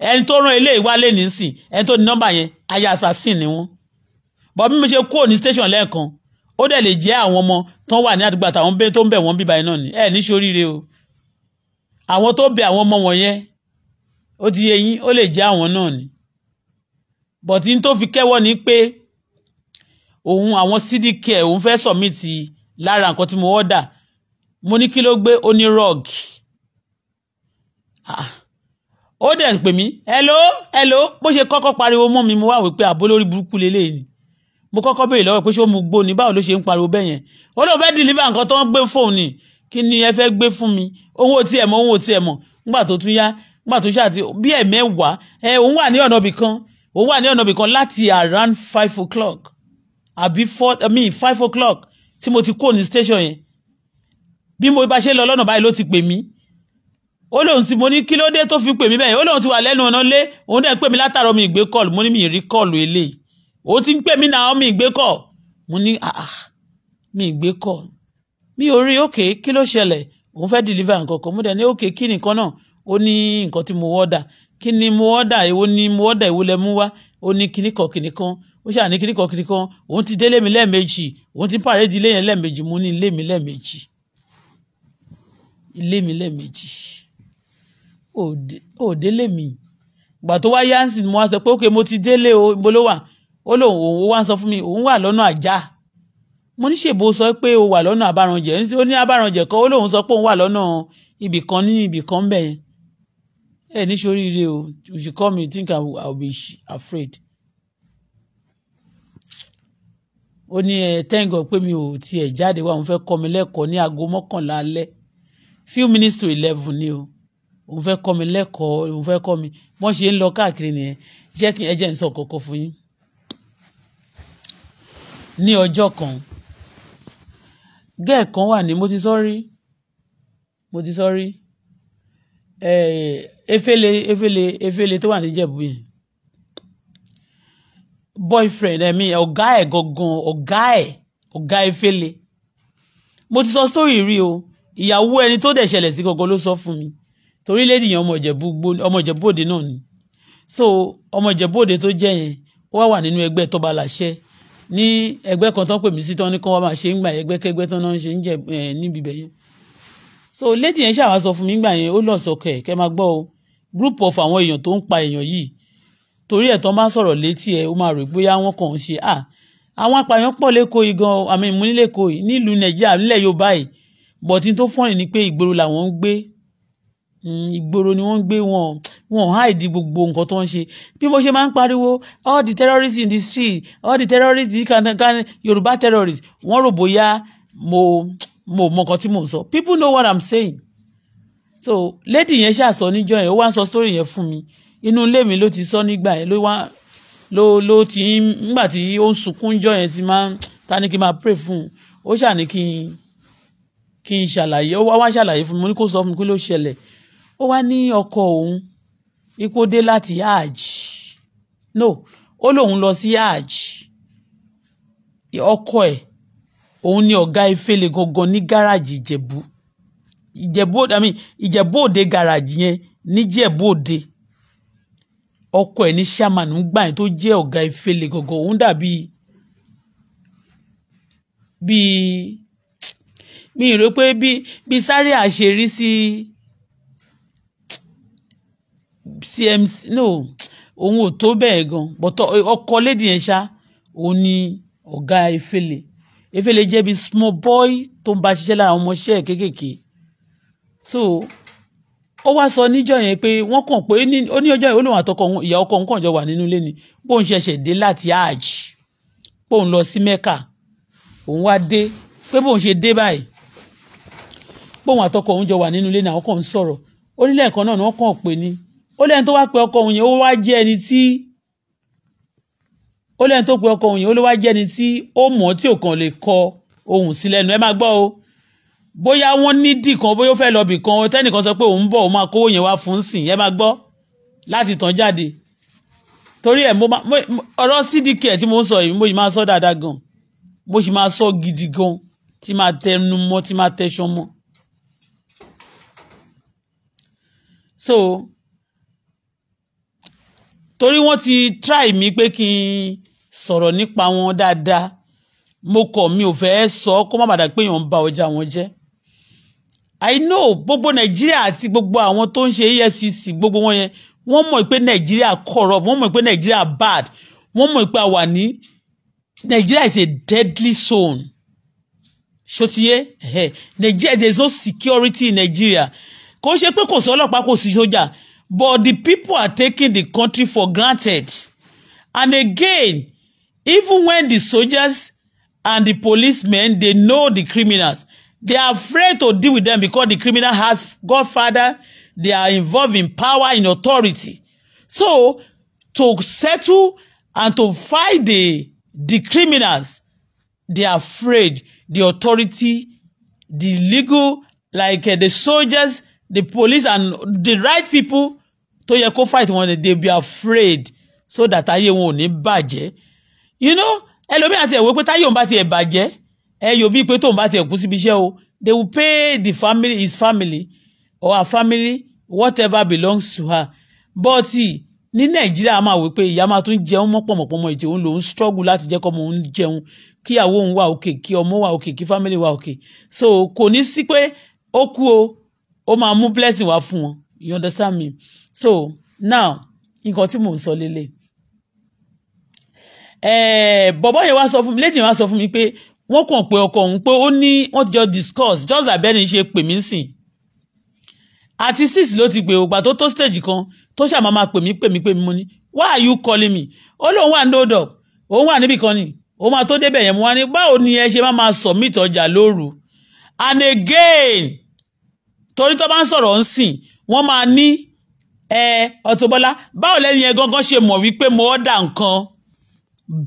[SPEAKER 1] ẹni tó rán ilé ìwálé nísìn ẹni tó ní nọ́mbà yẹn aya assassin ni wọ́n bọ́ bí mo ṣe kúrò ní station lẹ́ẹ̀kan ó dẹ̀ lè jẹ́ àwọn ọmọ tó wà ní àdúgbò àtàwọn tó ń bẹ̀ wọ́n bíbá iná ni ẹ ní ṣoríire o àwọn tó bẹ̀ àwọn ọmọ wọ̀nyẹn ó ti yé yín ó lè jẹ́ àwọn náà ni but n tó fi kẹ́wọ́ ni pé òun àwọn CDK òun fẹ́ submit lára nǹkan tí mo order mo ní kí ló gbé ó ní rug ó dẹ̀ pè mí hello bó ṣe kọ́kọ́ pariwo mọ́ mi mo wá wí pé àbó lórí burúkú lélẹ́yìn ni mo kọ́kọ́ béèrè lọ́wọ́ pé ṣé ó mu gbó ni báwo ló ṣe ń pariwo bẹ́ẹ̀ yẹn ó lóun fẹ́ deliver nǹkan tó ń gbé fóun ni kí ni ẹ fẹ́ gbé fún mi òun ò tiẹ̀ mọ̀ nígbà tó tún yá nígbà tó ṣáà ti bí ẹ̀mẹ́wàá òun wà ní ọ̀nà ibì kan láti around 5 o'clock àbí 5 o'clock tí mo ti kó ní station yẹn bí mo bá ṣe lọ lọ́nà báyìí ló ti pè mí ó lóun tí mo ní kí ló dé tó fi pè mí bẹ́ẹ̀ ó lóun ti wà lẹ́nu ọ̀nà lé òun dẹ̀ pè mí látàrọ mi ìgbé kọ́ọ̀lù mo ní mi rí kọ́ọ̀lù eléyìí ó ti ń pè mí náà mi ìgbé kọ́ mo ní mi ìgbé kọ́ mi ò rí òkè kí ló ṣẹlẹ̀ òun fẹ́ deliver nǹkan kan mo dẹ̀ ní òkè kí nìkan náà ó ní nǹkan tí mo order kí ni mo order èwo ni mo order èwo lẹ mú wá ó ní kíníkan ó ṣáà ní kíníkan òun ti délé mi lẹ́ẹ̀mejì òun ti pàrẹ́ di ilé yẹn lẹ́ẹ̀mejì mo ní ilé mi lẹ́ẹ̀mejì ó délé mi gbà tó wá yánsìn mo wá sọ pé ókè mo ti délé o ibo ló wà ó lóun òun wá sọ fún mi òun wà lọ́nà àjà mo ní ṣèbó sọ pé o wà lọ́nà àbárànjẹ ó ní àbárànjẹ kan ó lóun sọ pé òun wà lọ́nà ibìkan ní ibìkan bẹ́ẹ̀ ẹ ní ṣoríire o you should call me you think I'll be afraid ó ní thank God pé mi ò tiẹ̀ jáde wá òun fẹ́ kọ́ mi lẹ́kọ̀ọ́ ní aago 11 alẹ́ few minutes to 11 ni o òun fẹ́ kọ́ mi lẹ́kọ̀ọ́ òun fẹ́ kọ́ mi wọ́n ṣe ń lọ káàkiri nìyẹn jẹ́ kí ẹ jẹ́ ń sọ kọ̀ọ̀kan fún yín ní ọjọ́ kan gẹ́ẹ̀ kan wà ní mo ti sọ́rí efele tó wà ní Ìjẹ̀bú yẹn boyfriend ọ̀gá ẹ̀ gangan ọ̀gá efele mo ti sọ story rí o ìyàwó ẹni tó dẹ̀ ṣẹlẹ̀ sí gangan ló sọ fún mi torí lédìyàn ọmọ Ìjẹ̀bú Òde náà ni so ọmọ Ìjẹ̀bú Òde tó jẹ́ yẹn ó wà nínú ẹgbẹ́ Tọ́ba Láṣẹ ní ẹgbẹ́ kan tó ń pè mí sí tán ní kán wá máa ṣe ń gbà ẹgbẹ́kẹ́gbẹ́ tán náà ń ṣe ń jẹ níbi ibẹ̀ yẹn so lady yẹn ṣàwá sọ fún mi gbà yẹn ó lọ sọkẹ kẹ máa gbọ́ o group of àwọn èèyàn tó ń pa èèyàn yìí torí ẹ̀ tán máa sọ̀rọ̀ létí ẹ̀ ó máa rò bóyá wọ́n kàn ń ṣe àwọn apààyàn pọ̀ lẹ́kọ̀ọ́ yìí gan àmì ìmúnilẹ́kọ̀ọ́ yìí nílùú Nàìjíríà nílẹ̀ Yorùbá yìí bọ̀tí tó fọ́nì ni pé ìgboro làwọn ń gbé ìgboro ni wọ́n ń gbé wọn hide gbogbo nǹkan tó ń ṣe bí mo ṣe máa ń pariwo all the terrorists in the street all the terrorists Yorùbá terrorists wọ́n rò bóyá mo mọ nǹkan tí mo sọ people know what I'm saying so lady yẹn ṣàsọ níjọ́ yẹn ó wá ń sọ story yẹn fún mi inú ilé mi ló ti sọ nígbà yẹn ló ti nígbà tí ó ń sunkún jọ́ yẹn ti máa ta ni kí n máa pray fún un ó ṣà ní kí n ṣàlàyé ó wá ṣàlàyé fún mi mo ní kó sọ fún mi kí ló ṣẹlẹ̀ ó wá ní ọkọ òun ipò dé láti hajj no ó lóun lọ sí hajj ọkọ ẹ̀ òun ni ọ̀gá efele gangan ní gáràjì Ìjẹ̀bú Òde gáràjì yẹn níjẹ̀bú Òde ọkọ ẹ̀ ní chairman ń gbà yẹn tó jẹ́ ọ̀gá efele gangan òun dàbí mi rò pé bí sáré àṣírí sí CMC no òun ò tó bẹ́ẹ̀ gan bọ́tọ̀ ọkọ lady yẹn ṣá òun ni ọ̀gá efele jẹ́ bí small boy tó ń bá ṣiṣẹ́ lára àwọn ọmọọṣẹ́ kéékèèké so ó wá sọ níjọ́ yẹn pé wọ́n kàn pé ó ní ọjọ́ yẹn ó lóun àtọkọ òun ìyá ọkọ òun kàn jọ wà nínú ilé ni bóun ṣẹ̀ṣẹ̀ dé láti hajj bóun lọ sí Mẹ́kà òun wá dé pé bóun ṣe dé báyìí bóun àtọkọ òun jọ wà nínú ilé ni àwọn kan ń sọ̀rọ̀ ó ní lẹ́ẹ̀kan náà ni wọ́n kàn pé ní ó lẹ́yìn tó wá pé ọkọ òun yẹn ó wá jẹ́ ẹni tí ó lẹ́yìn tó pé ọkọ òun yẹn ó ló wá jẹ́ ẹni tí ó mọ̀ tí ò kàn lè kọ ohùn sí lẹ́nu ẹ máa gbọ́ o bóyá wọ́n ní dì kan bóyá ó fẹ́ lọ bì kan tẹ́nìkan sọ pé òun bọ̀ ó máa kówó yẹn wá fún sìn ẹ máa gbọ́ láti tàn jáde torí ẹ̀ ọ̀rọ̀ CDK tí mo ń sọ yìí mo yìí máa sọ dáadáa gan mo sì máa sọ gidi gan tí máa tẹnu mọ́ tí máa tẹṣan mọ́ so torí wọ́n ti try mi pé kí n sọ̀rọ̀ nípa wọn dáadáa mo kọ̀ mi ò fẹ́ sọ kó má bàdà pé èèyàn ń ba ọjà wọn jẹ́ I know gbogbo Nàìjíríà àti gbogbo àwọn tó ń ṣe EFCC gbogbo wọn yẹn wọ́n mọ̀ pé Nàìjíríà corrupt wọ́n mọ̀ pé Nàìjíríà bad wọ́n mọ̀ pé àwa ní Nàìjíríà is a deadly zone ṣòtìyé Nàìjíríà there is no security in Nigeria kò ṣe pé kò sí ọlọ́pàá kò sí sójà but the people are taking the country for granted and again even when the soldiers and the policemen they know the criminals they are afraid to deal with them because the criminal has godfather they are involved in power in authority so to settle and to fight the criminals they are afraid the authority the legal like the soldiers the police and the right people tó yẹ kó fight wọn they be afraid so that ayé wọn ò ní bàjẹ́ you know ẹlòmíràn ti ẹ̀wọ́ pé táyé òun bá ti ẹ̀ bàjẹ́ ẹ yóò bí pé tóun bá ti ẹ̀ kú síbi iṣẹ́ o they will pay the family his family or her family whatever belongs to her but ní Nàìjíríà máa wí pé ìyá máa tún jẹun mọ́pọ̀mọ̀pọ̀mọ̀ ìtì òun lòún struggle láti jẹ́ kọ́mọ òun jẹun kí ìyàwó òun wà òkè kí ọmọ wà òkè kí family wà òkè so kò ní sí pé ó kú o ó máa mú blessing wá fún wọn you understand me so now nǹkan tí mò ń sọ lélẹ̀ bọ̀bọ́ yẹn wá sọ fún mi lady wá sọ fún mi pé wọ́n kàn pé ọkọ òun pé ó ní wọ́n jọ discuss just abẹ́ni ṣe pè mí sìn àti 6 ló ti pè ògbà tó stage kan tó ṣàmà máa pè mí mo ní why are you calling me ó lóun wà no dog òun wà níbì kan ni òun máa tó débẹ̀ yẹn mo wá ní báwo ni ẹ ṣe máa submit ọjà lóru and again torí tó bá ń sọ̀rọ̀ ń sìn wọ́n máa ní Auto Bola báwo lẹ́yìn yẹn gangan ṣe mọ̀ wípé mo order nǹkan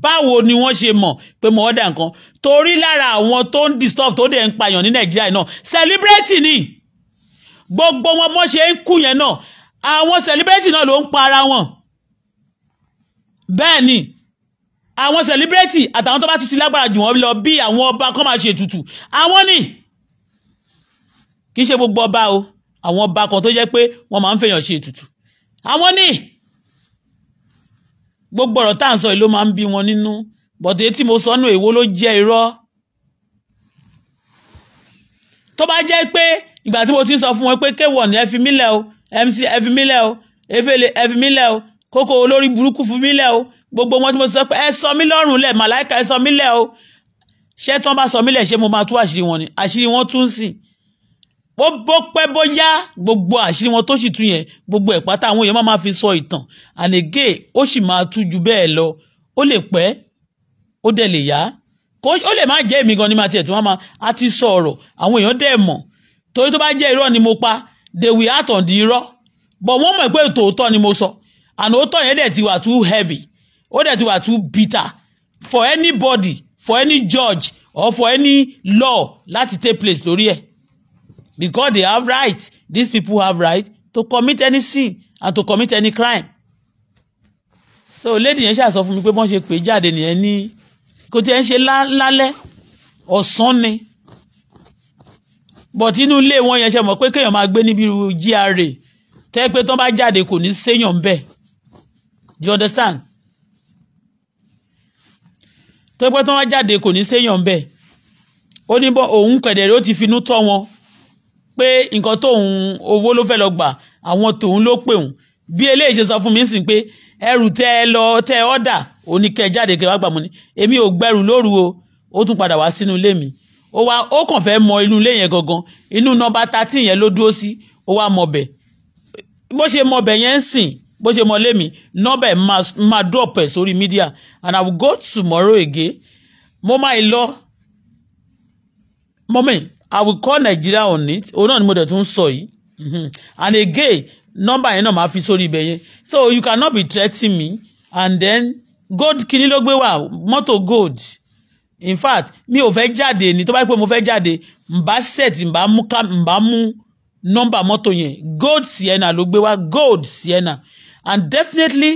[SPEAKER 1] báwo ni wọ́n ṣe mọ̀ pé mo order nǹkan torí lára àwọn tó ń disturb tó dẹ̀ ń pààyàn ní Nàìjíríà náà celebrity ni gbogbo wọn mọ́ ṣe ń kú yẹn náà àwọn celebrity náà ló ń pa ara wọn bẹ́ẹ̀ ni àwọn celebrity àtàwọn tó bá ti lágbára jù wọ́n lọ bí àwọn ọba kan máa ṣe ètùtù àwọn ni kì í ṣe gbogbo ọba o àwọn ọba kan tó jẹ́ pé wọ́n máa ń fèèyàn ṣe ètùtù àwọn ni gbogbo ọ̀rọ̀ tá à ń sọ yìí ló máa ń bí wọn nínú bọ̀dé tí mo sọ nù èwo ló jẹ́ irọ́ tó bá jẹ́ pé ìgbà tí mo ti ń sọ fún wọn pé kéwọ̀n ní ẹ fi mí lẹ̀ o MC ẹ fi mí lẹ̀ o efele ẹ fi mí lẹ̀ o kókó olórí burúkú fi mí lẹ̀ o gbogbo wọn tí mo sọ pé ẹ sọ mí lọ́rùn lẹ̀ màláìka ẹ sọ mí lẹ̀ o ṣé tí wọ́n bá sọ mí lẹ̀ ṣé mo máa tú àṣírí wọn ni àṣírí wọn tún sìn bó pẹ́ bóyá gbogbo àṣírí wọn tó sì tún yẹn gbogbo ẹ̀ pátá àwọn èèyàn máa fi sọ ìtàn ànégé ó sì máa tú ju bẹ́ẹ̀ lọ ó lè pẹ́ ó dẹ̀ lè yá ó lè má jẹ́ èmi gan ni máa tiẹ̀ tí wọ́n máa á ti sọ ọ̀rọ̀ àwọn èèyàn dẹ̀ mọ̀ torí tó bá jẹ́ irọ́ ni mo pa they will act on the irọ́ but wọ́n mọ̀ pé tòótọ́ ni mo sọ and òótọ́ yẹn dẹ̀ ti wà too heavy ó dẹ̀ ti wà too bitter for anybody for any judge or for any law láti take place lórí ẹ̀. Because they have right, these people have right to commit any sin and to commit any crime. So lady yẹn ṣàsọ fún mi pé bọ́n ṣe pè jáde nìyẹn ní kò tí ẹ ń ṣe lálẹ́ ọ̀sán ni but inú ilé wọn yẹn ṣe mọ̀ pé kéèyàn máa gbé níbi GRA tẹ́ pé tán bá jáde kò ní séèyàn bẹ́ẹ̀ do you understand? tẹ́ pé tán bá jáde kò ní séèyàn bẹ́ẹ̀ ó ní bọ́ òun kẹ̀dẹ̀rẹ́ ó ti finú tọ́ wọn pé nǹkan tóun owó ló fẹ́ lọ gbà àwọn tòun ló pè òun bí eléyìí ṣe sọ fún mi sìn pé ẹrù tẹ ọ́dà oníkẹ́ jáde kẹ́ wá gbà mọ́ ni èmi ò gbẹrù lóru o ó tún padà wá sínú ilé mi ó kàn fẹ́ mọ inú ilé yẹn gangan inú nọ́mbà 13 yẹn ló dúró sí ó wá mọ bẹ̀ bó ṣe mọ bẹ̀ yẹn ń sìn bó ṣe mọ lémi nọ́bà ẹ̀ máa drop ẹ̀ sórí media and I will go tomorrow again mo máa lọ mọ́mí I will call Nigeria on it òun náà ni mo dẹ̀ tún sọ yìí and again nọ́mbà yẹn náà máa fi sórí ibẹ̀ yẹn so you cannot be threatening me and then gold kìíní ló gbé wá mọ́tò gold in fact mi ò fẹ́ jáde ní tó bá yẹ pé mo fẹ́ jáde mbá set mbá mú nọ́mbà mọ́tò yẹn gold Sienna ló gbé wá gold Sienna and definitely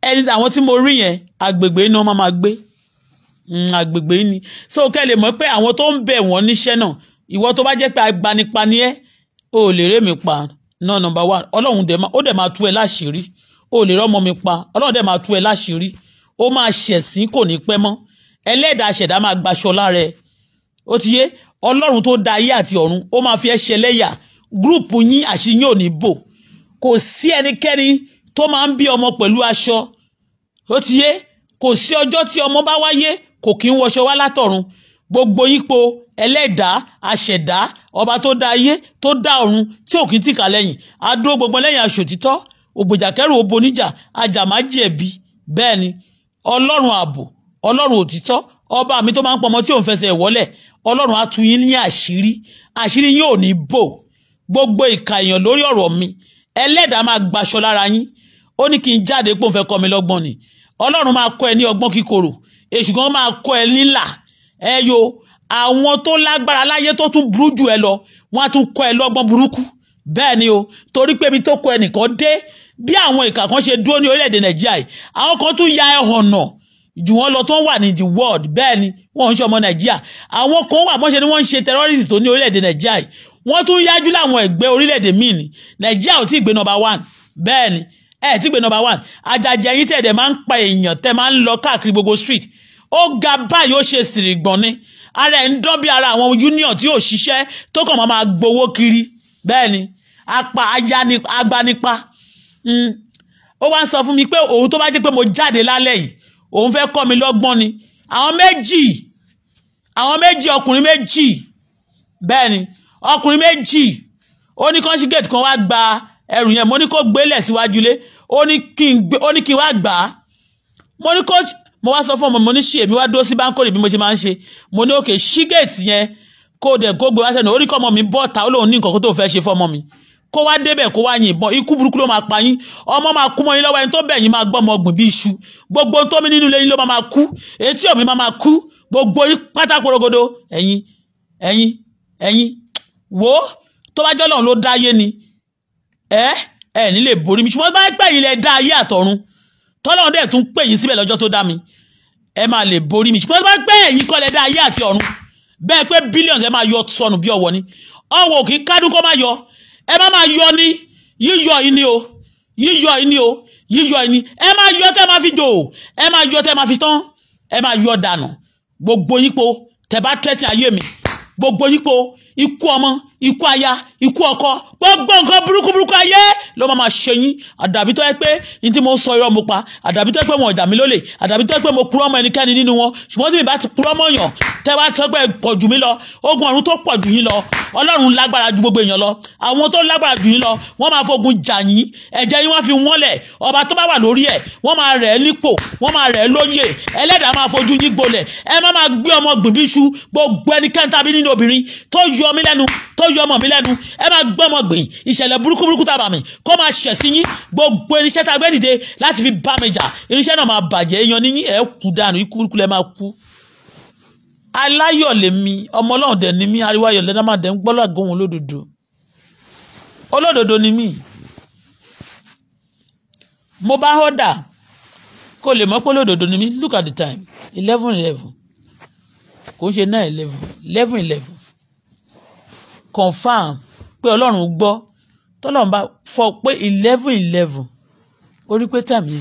[SPEAKER 1] ẹni àwọn tí mo rí yẹn agbègbè iná máa gbé agbègbè ni so kẹ́ lè mọ̀ pé àwọn tó ń bẹ̀ wọ́n níṣẹ́ náà ìwọ tó bá jẹ́ pé agbanipani ẹ́ o lè rẹ́ mi pa náà number one ọlọ́run ó dẹ̀ máa tú ẹ láṣìírí o lè rọ́mọ mi pa ọlọ́run dẹ̀ máa tú ẹ láṣìírí ó máa ṣẹ̀sín kò ní pẹ́ mọ́ ẹlẹ́dàá ṣẹ̀dá máa gbaṣọ lára ẹ ó ti yé ọlọ́run tó dá ayé àti ọ̀run ó máa fi ẹ́ ṣẹlẹ́yà gúrùpù yín àṣírí yín ò ní bò kò sí ẹnikẹ́ni tó máa ń bí ọmọ pẹ̀lú aṣọ ó ti yé kò sí ọjọ́ tí ọmọ bá wáyé kò kí ń wọṣọ wá látọ̀run gbogbo yípo ẹlẹ́dàá aṣẹ̀dá ọba tó dá ayé tó dá ọ̀run tí ò kí ń tìkà lẹ́yìn adó gbogbo lẹ́yìn aṣòtítọ́ ògbèjàkẹ́rù oboníjà ajàmájẹ̀bi bẹ́ẹ̀ ni ọlọ́run ààbò ọlọ́run òtítọ́ ọba mi tó máa ń pọmọ tí òun fẹsẹ̀ wọlẹ̀ ọlọ́run á tú yín ní àṣírí yín ò ní bò gbogbo ìka èèyàn lórí ọ̀rọ̀ mi ẹlẹ́dàá máa gbaṣọ lára yín ó ní kí n jáde pé òun fẹ́ kọ́ mi lọ́gbọ́n ni ọlọ́run máa kọ́ ẹ ní ọgbọ́n kíkorò èṣù kan máa kọ́ ẹ nílà ẹ yo àwọn tó lágbára láyé tó tún burú jù ẹ lọ wọ́n á tún kọ́ ẹ lọ́gbọ́n burúkú bẹ́ẹ̀ ni o torí pé mi tó kọ́ ẹnìkan dé bí àwọn ìkà kan ṣe dúró ní orílẹ̀-èdè nàìjíríà yìí àwọn kan tún ya ẹ̀hànnà jù wọ́n lọ tó ń wà ní the world bẹ́ẹ̀ ni wọ́n ń ṣe ọmọ nàìjíríà àwọn kan wà mọ́ṣẹ́ ni wọ́n ń ṣe terrorist tó ní orílẹ̀-èdè nàìjíríà yìí wọ́n tún yájú láwọn ẹgbẹ́ orílẹ̀-èdè míì ní nàìjíríà ò tí ì gbé number one bẹ́ẹ̀ ni tí gbé number one àjàjẹ́ yín tẹ̀dẹ̀ máa ń pa èèyàn tẹ́ máa ń lọ káàkiri gbogbo street ó ga báyìí ó ṣe sìrìgbọ̀n ni ara ẹ̀ ń dán bí ara àwọn union tí ò ṣiṣẹ́ tó kàn máa gbowó kiri bẹ́ẹ̀ ni agbanipa ó wá ń sọ fún mi pé òun tó bá jẹ́ pé mo jáde lálẹ́ yìí òun fẹ́ kọ́ mi lọ́gbọ́n ni àwọn méjì ọkùnrin méjì bẹ́ẹ̀ ni ọkùnrin méjì ó ní conjugate kan wá gba ẹrù yẹn mo ní kó gbélẹ̀ síwájú lé ó ní kí n wá gbà á mo wá sọ fún ọmọ mo ní ṣe èmi wá dó sí báńkòrì bí mo ṣe máa ń ṣe mo ní òkè ṣí gate yẹn kó dẹ̀ kó gbé wá sẹ́nu ó ní kọ́ ọmọ mi bọ́ta ó lóun ní nǹkan tó fẹ́ ṣe fọ́mọ mi kó wá débẹ̀ kó wá yìnbọn ikú burúkú ló máa pa yín ọmọ máa kú mọ́ yín lọ́wọ́ ẹni tó bẹ̀ yín máa gbọ́ ọmọ ọgbìn bí iṣu gbogbo tó mi nínú ilé yín ló máa kú etí ọ̀mí máa kú gbogbo yín pátá porogodo ẹ̀yin wo tó bá jọ́ lọ́run ló dá ayé ni ẹ ní lè borí mi ṣùgbọ́n bá pẹ́ yín lẹ dá ayé àtọ̀run tọ́lọ́run dẹ̀ tún pè yín síbẹ̀ lọ́jọ́ tó dá mi ẹ máa lè borí mi ṣùgbọ́n bá pẹ́ ẹ̀yin kọ́ lẹ dá ayé àti ọ̀run bẹ́ẹ̀ pé billions ẹ máa yọ sọnù bí ọwọ́ ni ọwọ́ òkè kádùn kọ́ máa yọ ẹ má máa yọ ní yíyọ yìí ni o ẹ máa yọ tẹ́ máa fi jò ẹ máa yọ tẹ́ máa fi tán ẹ máa yọ dànù gbogbo yípo tẹ́ bá tẹ́tí ayé mi gbogbo yípo ikú ọmọ ikú aya ikú ọkọ gbogbo nǹkan burúkú ayé ló máa ṣe yín àdàbí tó yẹ pé ní tí mo sọ irọ́ mo pa àdàbí tó yẹ pé wọn ọjà mi lólè àdàbí tó yẹ pé mo purọ́ mọ́ ẹnikẹ́ni nínú wọn ṣùgbọ́n tí mi bá ti purọ́ mọ́ yàn tẹ́ wá tọ́ pé pọ̀ jù mí lọ ogun ọ̀run tó pọ̀ jù yín lọ ọlọ́run lágbára ju gbogbo èèyàn lọ àwọn tó lágbára jù yín lọ wọ́n máa fogun jà yín ẹ̀jẹ̀ yín wọ́n fi wọ́n lẹ̀ ọba tó bá wà lórí ẹ̀ wọ́n máa rẹ̀ ẹ́ nípò wọ́n máa rẹ̀ ẹ́ lóyè ẹlẹ́dàá máa fojú yín gbolẹ̀ ẹ má máa gbé ọmọ gbìn bí iṣu gbogbo ẹnikẹ́ni tàbí nínú obìnrin tó yọ mí lẹ́nu tó yọ ọmọ mi lẹ́nu ẹ máa gbọ́ ọmọ gbìn ìṣẹ̀lẹ̀ burúkú tàbà mi kó máa ṣẹ̀ sí yín gbogbo irinṣẹ́ tá a gbé dìde láti fi bá mi jà irinṣẹ́ náà máa bàjẹ́ èèyàn ní ẹ̀ kú dànù ikú burúkú lẹ́ máa kú. aláyọ̀ lèmi ọmọ ọlọ́run dẹ̀ ni mí ariwo ayọ̀ lẹ́nà máa dẹ̀ ń gbọ́lọ́ àgóhun olódodo ni mí. mo bá họ́dà kó lè mọ̀ pé olódodo ni mí look at the time 11:11 kò ń ṣe 9:11 11:11 confam pé ọlọ́run gbọ́ tọ́lọ́run bá fọ pé 11:11 orí pé tàmí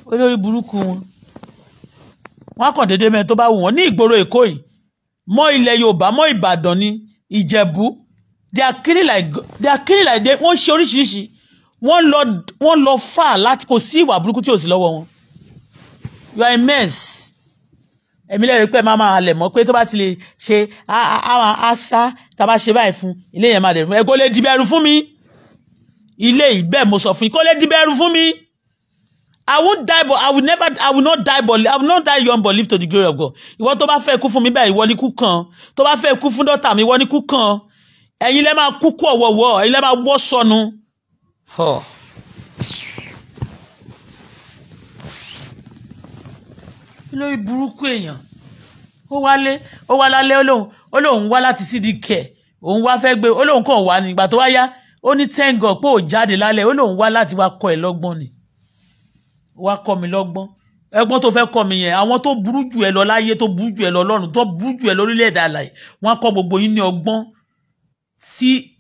[SPEAKER 1] olórí burúkú wọn kàn déédéé mẹ́rin tó bá wù wọ́n ní ìgboro èkó yìí mọ́ ilẹ̀ yorùbá mọ́ ìbàdàn ní ìjẹ̀bú they are killing like wọ́n ṣe oríṣiríṣi wọ́n lọ fà láti kò sí ìwà burúkú tí ò sí lọ́wọ́ wọn you are a mess èmi lẹ́rìí pé máa halẹ̀ mọ́ pé tó bá ti lè ṣe àṣà tá a bá ṣe báyìí fún ilé yẹn máa dẹ̀ fún ẹ kó lè di bẹ̀rù fún mi ilé yìí bẹ́ẹ̀ mo sọ fún yín kó lè di bẹ̀rù fún mi. I won't die, but I will not die young, but live to the glory of God. Ìwọ tó bá fẹ́ kú fún mi báyìí, ìwọ ni kú kan. Tó bá fẹ́ kú fún dọ́tà mi, ìwọ ni kú kan. Ẹ̀yin lẹ máa kú kú ọ̀wọ̀wọ̀, ẹ̀yin lẹ máa wọ́ sọnù. Lórí burúkú èèyàn. Ó wá lálẹ́ ó lóun wá láti CDK. Òun wá fẹ́ gbé, ó lóun kàn wá nígbà tó wá yá. Ó ní thank God pé ó jáde lálẹ́, ó lóun wá láti wá kọ́ ẹ lọ́gbọ́n ni. Wá kọ́ mi lọ́gbọ́n ẹgbọ́n tó fẹ́ kọ́ mi yẹn àwọn tó burú jù ẹ lọ láyé tó burú jù ẹ lọ lọ́run tó burú jù ẹ lórílẹ̀-èdè àlàyé wọ́n kọ́ gbogbo yín ní ọgbọ́n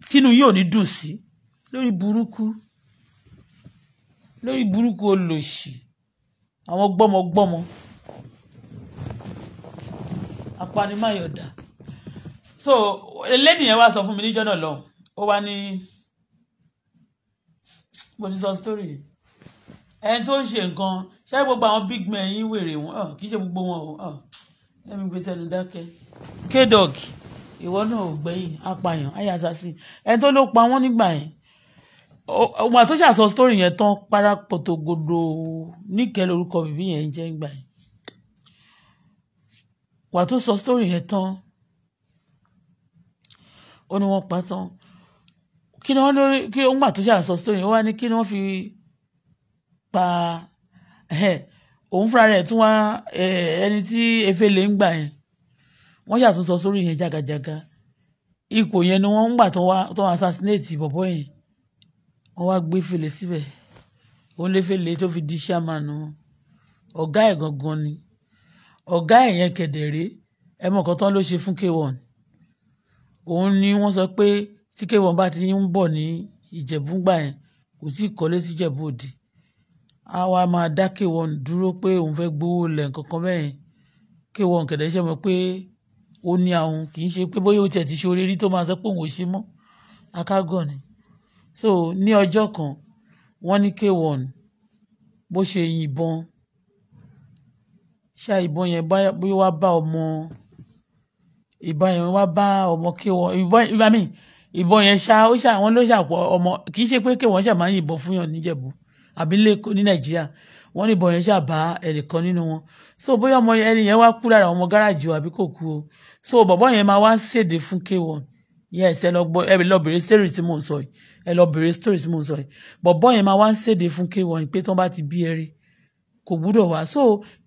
[SPEAKER 1] tínú yín ò ní dùn sí lórí burúkú olòṣì àwọn gbọ́mọgbọ́mọ apanimáyọ̀dà so lady yẹn wá sọ fún mi níjọ́ náà lọ́hùn ó wá ní mo ti sọ story yìí ẹni tó ń ṣe nǹkan ṣé gbogbo àwọn big men yín wèrè wọn kì í ṣe gbogbo wọn o ẹ̀mí gbèsè ẹnu dákẹ́ K-Dog ìwọ náà ò gbẹ̀yìn apààyàn ayàsásí ẹni tó ló pa wọ́n nígbà yẹn ọmọ tó ṣàṣọ story yẹn tán parapotogodo níkẹ́ lórúkọ bìbí yẹn jẹ́ nígbà yẹn wà tó sọ story yẹn tán ó ní wọ́n pa tán kí ni wọ́n lórí kí ó ń gbà tó ṣàṣọ story yẹn ó wá ní kí ni wọ́n fi pa òun fúnra rẹ̀ tún wá ẹni tí efele ń gbà yẹn wọ́n ṣàtúnṣọ sórí yẹn jagajaga ipò yẹn ni wọ́n ń gbà tó assassinate bọ̀bọ́ yẹn wọ́n wá gbé fèlè síbẹ̀ òun lé fèlè tó fi di chairman ọ̀gá ẹ̀ gangan ni ọ̀gá ẹ̀ yẹn kẹ̀dẹ̀rẹ́ ẹ mọ̀ kan tán ló ṣe fún K1 òun ni wọ́n sọ pé tí K1 bá ti ń bọ̀ ní Ìjẹ̀bú gbà yẹn kò tí ì kọ́lé sí Ìjẹ̀bú Òde a wá máa dá K1 dúró pé òun fẹ́ gbowó lẹ̀ nǹkankan bẹ́ẹ̀ K1 kẹ̀dẹ̀ ṣe mọ̀ pé ó ní àwọn kì í ṣe pé bóyá ó tiẹ̀ ti ṣe oríire tó máa sọ pé òun ò ṣe mọ́ akágọ̀ ni so ní ọjọ́ kan wọ́n ní K1 bó ṣe yìnbọn ṣá ìbọn yẹn bóyá wá bá ọmọ K1 ìbọn yẹn ṣá ó ṣá wọn ló ṣàpọ̀ ọmọ kì í ṣe pé K1 ṣá máa ń yìnbọn fún yàn níjẹ̀bú àbí ní Nàìjíríà wọ́n ní ìbọn yẹn ṣá bá ẹnìkan nínú wọn so bóyá ọmọ ẹni yẹn wá kú lára ọmọ gáràjì àbí kò kú o so bọ̀bọ́ yẹn máa wá ń ṣèdè fún K1 yes ẹ lọ bèrè story tí mò ń sọ yìí bọ̀bọ́ yẹn máa wá ń ṣèdè fún K1 pé tí wọ́n bá ti bí ẹrí kò gbúdọ̀ wá so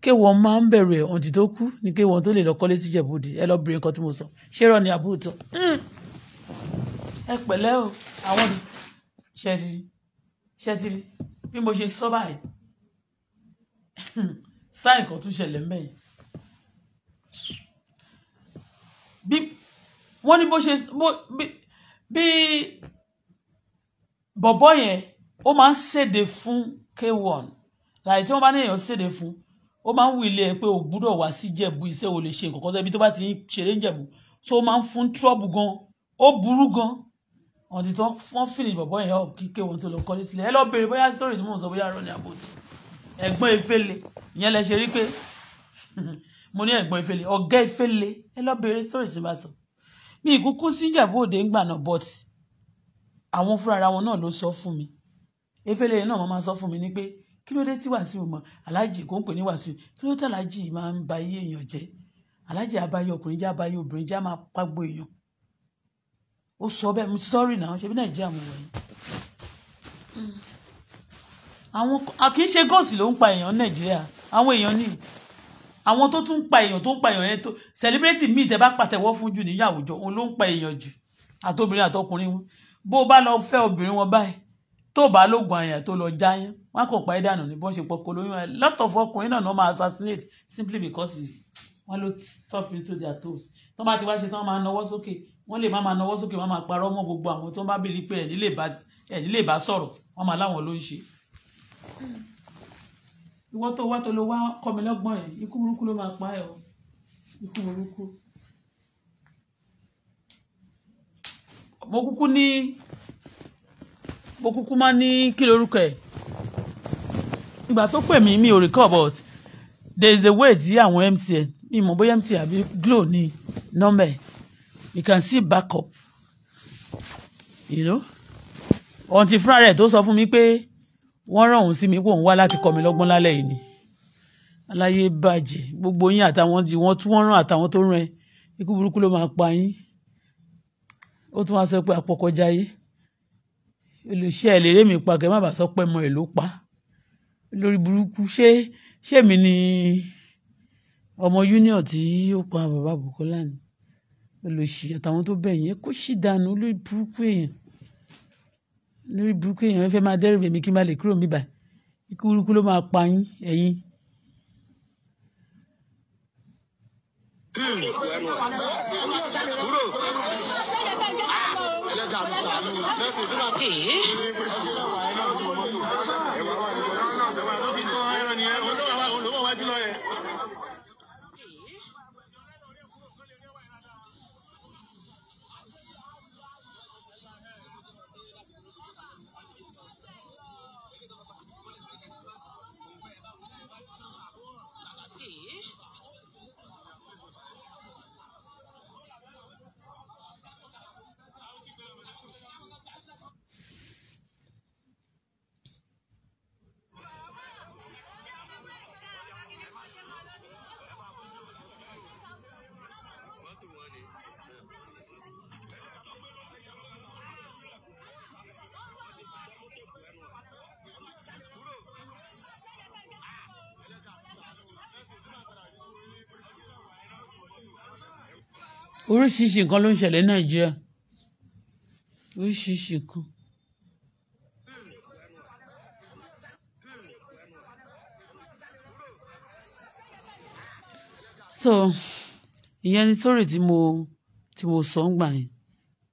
[SPEAKER 1] K1 máa ń bẹ̀rù ẹ̀ ọ̀ǹtì tó kú ní K1 tó lè lọ kọ́lé sí Ìjẹ̀bú Òde ẹ lọ bèrè nǹkan tí mo sọ ṣé rọ ni àbúrò ẹ pẹ̀lẹ́ o àwọn ni ṣẹ́tìrì bí mo ṣe sọ báyìí sáì kan tún ṣẹlẹ̀ mẹ́yìn bí wọ́n ní bó ṣe bí bọ̀bọ́ yẹn ó máa ń ṣèdè fún K1 láì tí wọ́n bá ní èèyàn ṣèdè fún ó máa ń wí ilé ẹ pé ò gbúdọ̀ wá sí Ìjẹ̀bú iṣẹ́ ò lè ṣe nǹkan kan tó ẹbí tó bá ti ń ṣeré ń Jẹ̀bú so ó máa ń fún trouble gan ó burú gan ọ̀dì tó wọ́n fìlì bọ̀bọ́ yẹn ọ̀ kí K1 tó lọ kọ́lé sílẹ̀ ẹ lọ bèrè bóyá stories mò ń sọ bóyá rọ ní àbòtí ẹ̀gbọ́n Efele ìyẹn lẹ ṣe rí pé mo ní ẹ̀gbọ́n Efele ọ̀gá Efele ẹ lọ bèrè stories bá sọ mi ìkúkú sí Ìjẹ̀bú Òde ń gbà náà but àwọn fúnra ara wọn náà ló sọ fún mi Efele yẹn náà mo máa sọ fún mi ní pé kí ló dé tí Wàsíù mọ aláàjì kò ń pè ní Wàsíù kí ló tẹ aláàjì máa ń ba iye èèyàn jẹ aláàjì abayé ọkùnrin jẹ abayé obìnrin jẹ á máa pàgbó èèyàn ó sọ bẹ́ẹ̀ mo sọrí náà ṣe bí Nàìjíríà mo wọ̀nyí àwọn kì í ṣe gọ́ọ̀sì ló ń pa èèyàn Nàìjíríà àwọn èèyàn ní àwọn tó tún pa èèyàn tó ń pa èèyàn yẹn tó celebrity míì tẹ bá pàtẹ́wọ́ fún jù ní àwùjọ òun ló ń pa èèyàn jù àtobìnrin àtọkùnrin wọn bó bá lọ fẹ́ obìnrin wọn báyìí tó bá lóògùn àyàn tó lọ jáyán wọn kò pa ẹ́ dànù ní bọ́n ṣe pọkọ lóyún ẹ̀ lọ́tọ̀ fọkùnrin náà máa assassinate simply because wọn ló stop into their toes tó bá ti wá ṣe tán máa nawọ́ sókè wọ́n lè má máa nawọ́ sókè wọ́n máa parọ́ mọ́ gbogbo àwọn tó bá bìlí pé ẹ̀ nílé bá sọ̀rọ̀ wọ́n máa láwọn ló ń ṣe. ìwọ tó wá tó lọ wá kọ́ mi lọ́gbọ́n ẹ̀ ikú burúkú ló máa pa ẹ̀ o ikú burúkú. mo kúkú máa ní kí lorúkọ ẹ̀ ìgbà tó pè mí mi ò recall but there is a way tí àwọn MTN mi mọ̀ bóyá MT àbí Glo ní nọ́mbà ẹ̀. You can see backup, you know. Ọ̀ntì fúnra rẹ̀ tó sọ fún mi pé wọ́n rán òun sí mi pé òun wá láti kọ́ mi lọ́gbọ́n lálẹ́ yìí ni. Aláyé bàjẹ́ gbogbo yín àtàwọn tí wọ́n rán àtàwọn tó rán ẹ ikú burúkú ló máa pa yín. Ó tún wá sọ pé àpọ̀kọjáyé olùṣẹ́ ẹ̀ lérè mi pa kẹ́ má bàa sọ pé ọmọ ẹ̀ ló pa lórí burúkú. Ṣé mi ni ọmọ union tí ó pa bàbá Bukola ni olùṣì àtàwọn tó bẹ̀yìn kó sì dànù lórí burúkú èèyàn fẹ́ máa dẹ́rù èmi kí n má lè kúrò níbà ikú burúkú ló máa pa yín ẹ̀yin. Oríṣiríṣi nǹkan ló ń ṣẹlẹ̀ ní Nàìjíríà oríṣiríṣi nǹkan. So ìyẹn ni sórí tí mo sọ ń gbà yẹn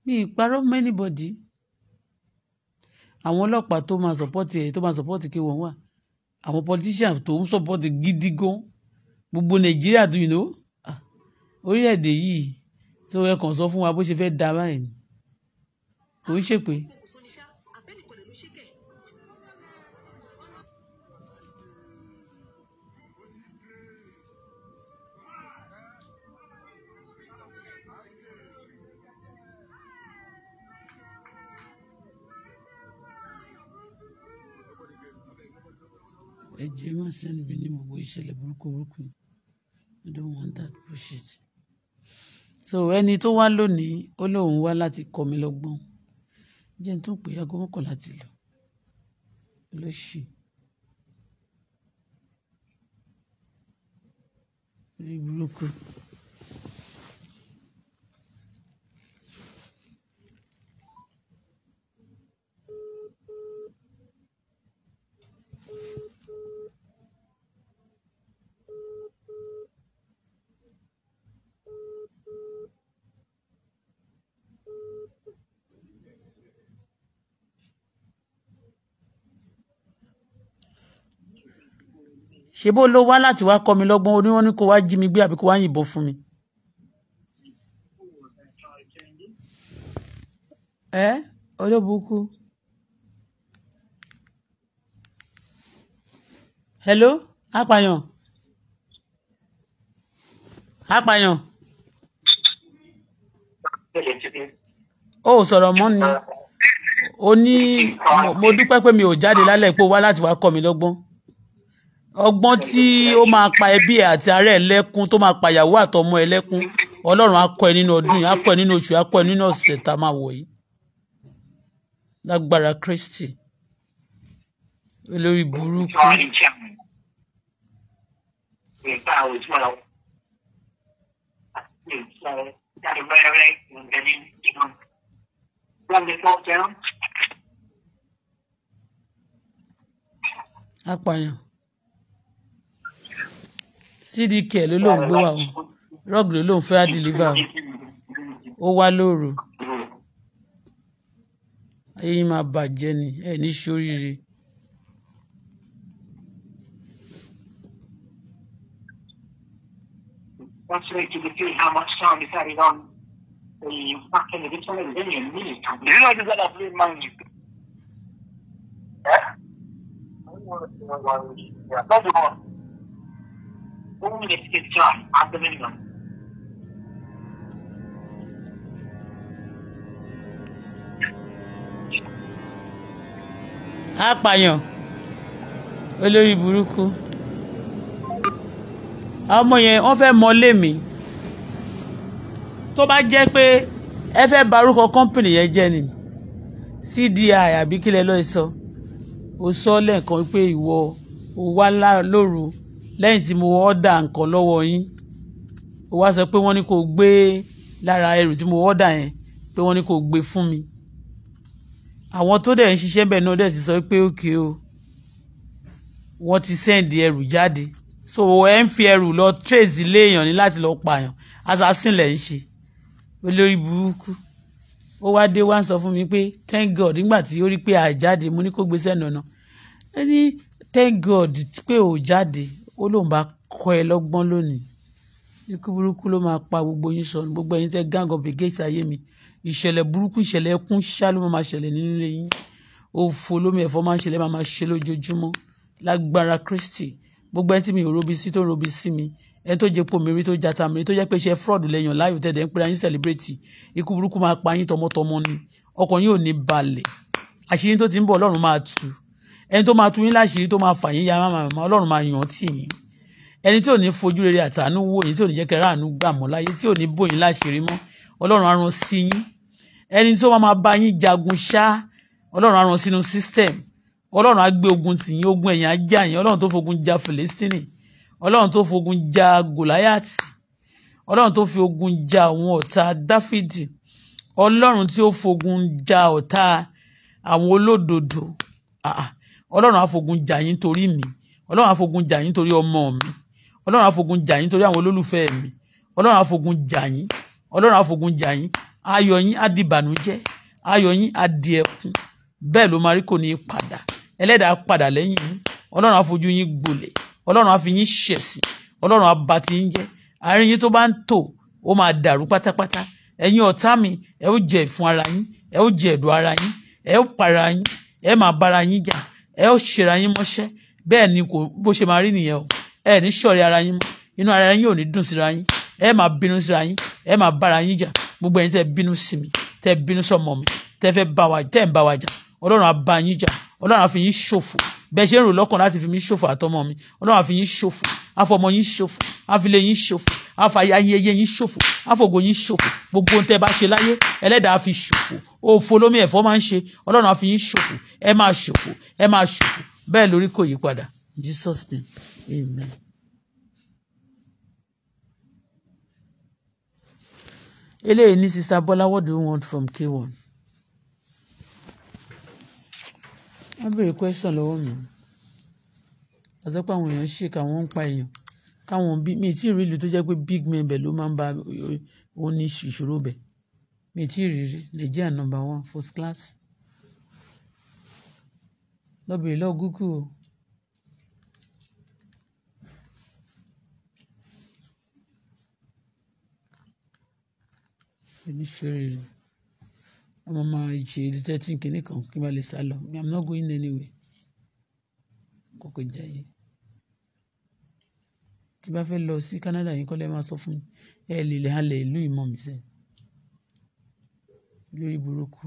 [SPEAKER 1] mi ì parọ́ mọ́ anybody. Àwọn ọlọ́pàá tó máa sọ̀pọ́tì ẹ̀ tó máa sọ̀pọ́tì kí wọ́n wà àwọn politician tó ń sọ̀pọ́tì gidi gan gbogbo Nàìjíríà tó yìí orílẹ̀-èdè yìí tó yẹ kàn sọ fún wa bó ṣe fẹ́ da báyìí kò ń ṣèpè. Ẹ jẹ́ má sẹ́ni bí ní gbogbo ìṣẹ̀lẹ̀ burúkú I don't want that bullshit. So ẹni tó wá lónìí ó lóun wá láti kọ́ mi lọ́gbọ́n jẹ́ n tún pé aago mọ́kànlá ti lọ lóṣì rí burúkú. Ṣé bó ló wá láti wá kọ́ mi lọ́gbọ́n ó ní wọ́n ní kó wá jí mi gbé àbí kó wá yìnbọn fún mi. Olóbùkú. Hello apàyàn. Ó sọ̀rọ̀ mọ́ ni ó ní mo dúpẹ́ pé mi ò jáde lálẹ́ pé ó wá láti wá kọ́ mi lọ́gbọ́n. Ọgbọ́n tí ó máa pa ẹbí ẹ̀ àti ará ẹ̀ lẹ́kún tó máa pa ìyàwó àtọmọ ẹ̀ lẹ́kún Ọlọ́run á kọ́ ẹ nínú ọdún yìí á kọ́ ẹ nínú oṣù á kọ́ ẹ nínú ọ̀sẹ̀ tá a máa wọ̀ yìí lágbára Kristi olórí burúkú. Apàyàn CDK ló lóun gbé wà o rug ló lóun fẹ́ deliver ó wá lóru ayé yín máa bàjẹ́ ni ẹ̀ ní ṣoríire.
[SPEAKER 3] That's right to see how much time is added on the back end of the television. Do you know this other play money? Yeah? Yeah, that's the one. 4 minutes is done at the minimum.
[SPEAKER 1] Apàyàn olórí burúkú àwọn ọmọ yẹn wọ́n fẹ́ mọlé mi tó bá jẹ́ pé ẹ fẹ́ barúkọ kọ́ńpìnì yẹn jẹ́ ni CDI àbí kílẹ̀ lọ́ọ́ sọ ó sọ lẹ́ẹ̀kan pé ìwọ ó wá lóru lẹ́yìn tí mo ọ́dà nǹkan lọ́wọ́ yín ó wá sọ pé wọ́n ní kó gbé lára ẹrù tí mo ọ́dà yẹn pé wọ́n ní kó gbé fún mi àwọn tó dẹ̀ ń ṣiṣẹ́ bẹ́ẹ̀ náà dẹ̀ ti sọ pé òkè o wọ́n ti sẹ́ǹdì ẹrù jáde so ẹ ń fi ẹrù lọ trace ilé èèyàn ní láti lọ pààyàn assassin lẹ̀ ń ṣe olórí burúkú ó wá dé wá ń sọ fún mi pé thank God nígbà tí ó rí pé àjáde mo ní kó gbé sẹ́nu ọ̀nà ẹ ní thank God pé ò jáde ó lóun bá kọ́ ẹ lọ́gbọ́n lónìí ikú burúkú ló máa pa gbogbo yín sọnù gbogbo ẹ̀yin tẹ́ gang up against ayé mi ìṣẹ̀lẹ̀ burúkú ìṣẹ̀lẹ̀ ẹkún ṣá ló máa ṣẹlẹ̀ nínú ilé yín òfò lómi ẹ̀fọ́ máa ń ṣẹlẹ̀ máa ṣe lójoojúmọ́ lágbára Kristi gbogbo ẹni tí mi ò robi sí tó ń robi sí mi ẹni tó jẹ́ pòmìrì tó jata mìíràn tó jẹ́ pé ṣe fraud lẹ́yìn láyò tẹ̀dẹ̀ ń pera yín celebrate ikú burúkú máa pa yín tọmọtọmọ ni ọkàn yín ò ní balẹ̀ àṣírí tó ti ń bọ̀ Ọlọ́run máa tú ẹni tó máa tú yín láṣìírí tó máa fà yín ya máa Ọlọ́run máa yàn tì yín ẹni tí ò ní fojú rere àtàánú wò yín tí ò ní jẹ́ kẹrẹ́ àánú gbà mọ́ láyé tí ò ní bò yín láṣìírí mọ́ Ọlọ́run á rán sí yín ẹni tó máa bá yín jagun ṣá Ọlọ́run á rán sínú system Ọlọ́run á gbé ogun tì yín ogun ẹ̀yìn á jà yín Ọlọ́run tó fogun ja Philistine Ọlọ́run tó fogun ja Gòláyàtì Ọlọ́run tó fi ogun ja àwọn ọ̀tá Dáfídì Ọlọ́run tí ó fogun ja ọ̀tá àwọn olódodo Ọlọ́run á fogun jà yín torí mi Ọlọ́run á fogun jà yín torí ọmọ mi Ọlọ́run á fogun jà yín torí àwọn olólùfẹ́ mi Ọlọ́run á fogun jà yín Ọlọ́run á fogun jà yín ayọ̀ yín á di ìbànújẹ́ ayọ̀ yín á di ẹkún bẹ́ẹ̀ ló máa rí kò ní í padà ẹlẹ́dàá padà lẹ́yìn yín Ọlọ́run á fojú yín gbolẹ̀ Ọlọ́run á fi yín ṣẹ̀sín Ọlọ́run á bà ti yín jẹ́ àárín yín tó bá ń tò ó máa dàrú pátápátá ẹ̀yin ọ̀tá mi ẹ ó jẹ ìfun ara yín ẹ ó jẹ ẹ̀dọ̀ ara yín ẹ ó para yín ẹ máa bára yín jà ẹ ó ṣera yín mọ́ṣẹ́ bẹ́ẹ̀ ni kò bó ṣe máa rí nìyẹn o ẹ ní ṣọ̀rẹ́ ara yín mọ́ inú ara yín ò ní dùn síra yín ẹ máa bínú síra yín ẹ máa bára yín jà gbogbo ẹ̀yin tẹ́ bínú sí mi tẹ́ bínú sọ́mọ mi tẹ́ fẹ́ bá wa tẹ́ ń bá wa jà Ọlọ́run á bá yín jà Ọlọ́run á fi yín ṣòfò bẹ́ẹ̀ ṣe ń rò lọ́kàn láti fi mí ṣòfò àtọmọ mi Ọlọ́run á fi yín ṣòfò á fọmọ yín ṣòfò á fi lé yín ṣòfò á fa ayẹyẹ yín ṣòfò á fògo yín ṣòfò gbogbo ohun tẹ́ bá ṣe láyé ẹlẹ́dàá á fi ṣòfò òfò lómi ẹ̀fọ́ máa ń ṣe Ọlọ́run á fi yín ṣòfò ẹ máa ṣòfò ẹ máa ṣòfò bẹ́ẹ̀ lórí kò yí padà in Jesus name amen. eléyìí ní Sister Bola what do you want from K1 wọ́n béèrè question lọ́wọ́ mi ọ̀sẹ̀ pé àwọn èèyàn ṣe káwọn ń pa èèyàn káwọn bí mi tí ì rí ìlú tó jẹ́ pé big men bẹ̀ ló máa ń bá òun ní ìṣòro bẹ̀ mi tí ì rí rí Nigeria #1 first class lọ́bìnrin lọ́ọ́ Google o. Èmi ṣeré rẹ̀ ọmọ máa ṣe editing kìíní kan kí n bá lè sá lọ I'm not going anywhere kókò jayé tí bá fẹ́ lọ sí Canada yìí kọ́lẹ́ máa sọ fún mi ẹ lè halẹ̀ ìlú ìmọ̀ mi sẹ́ lórí burúkú.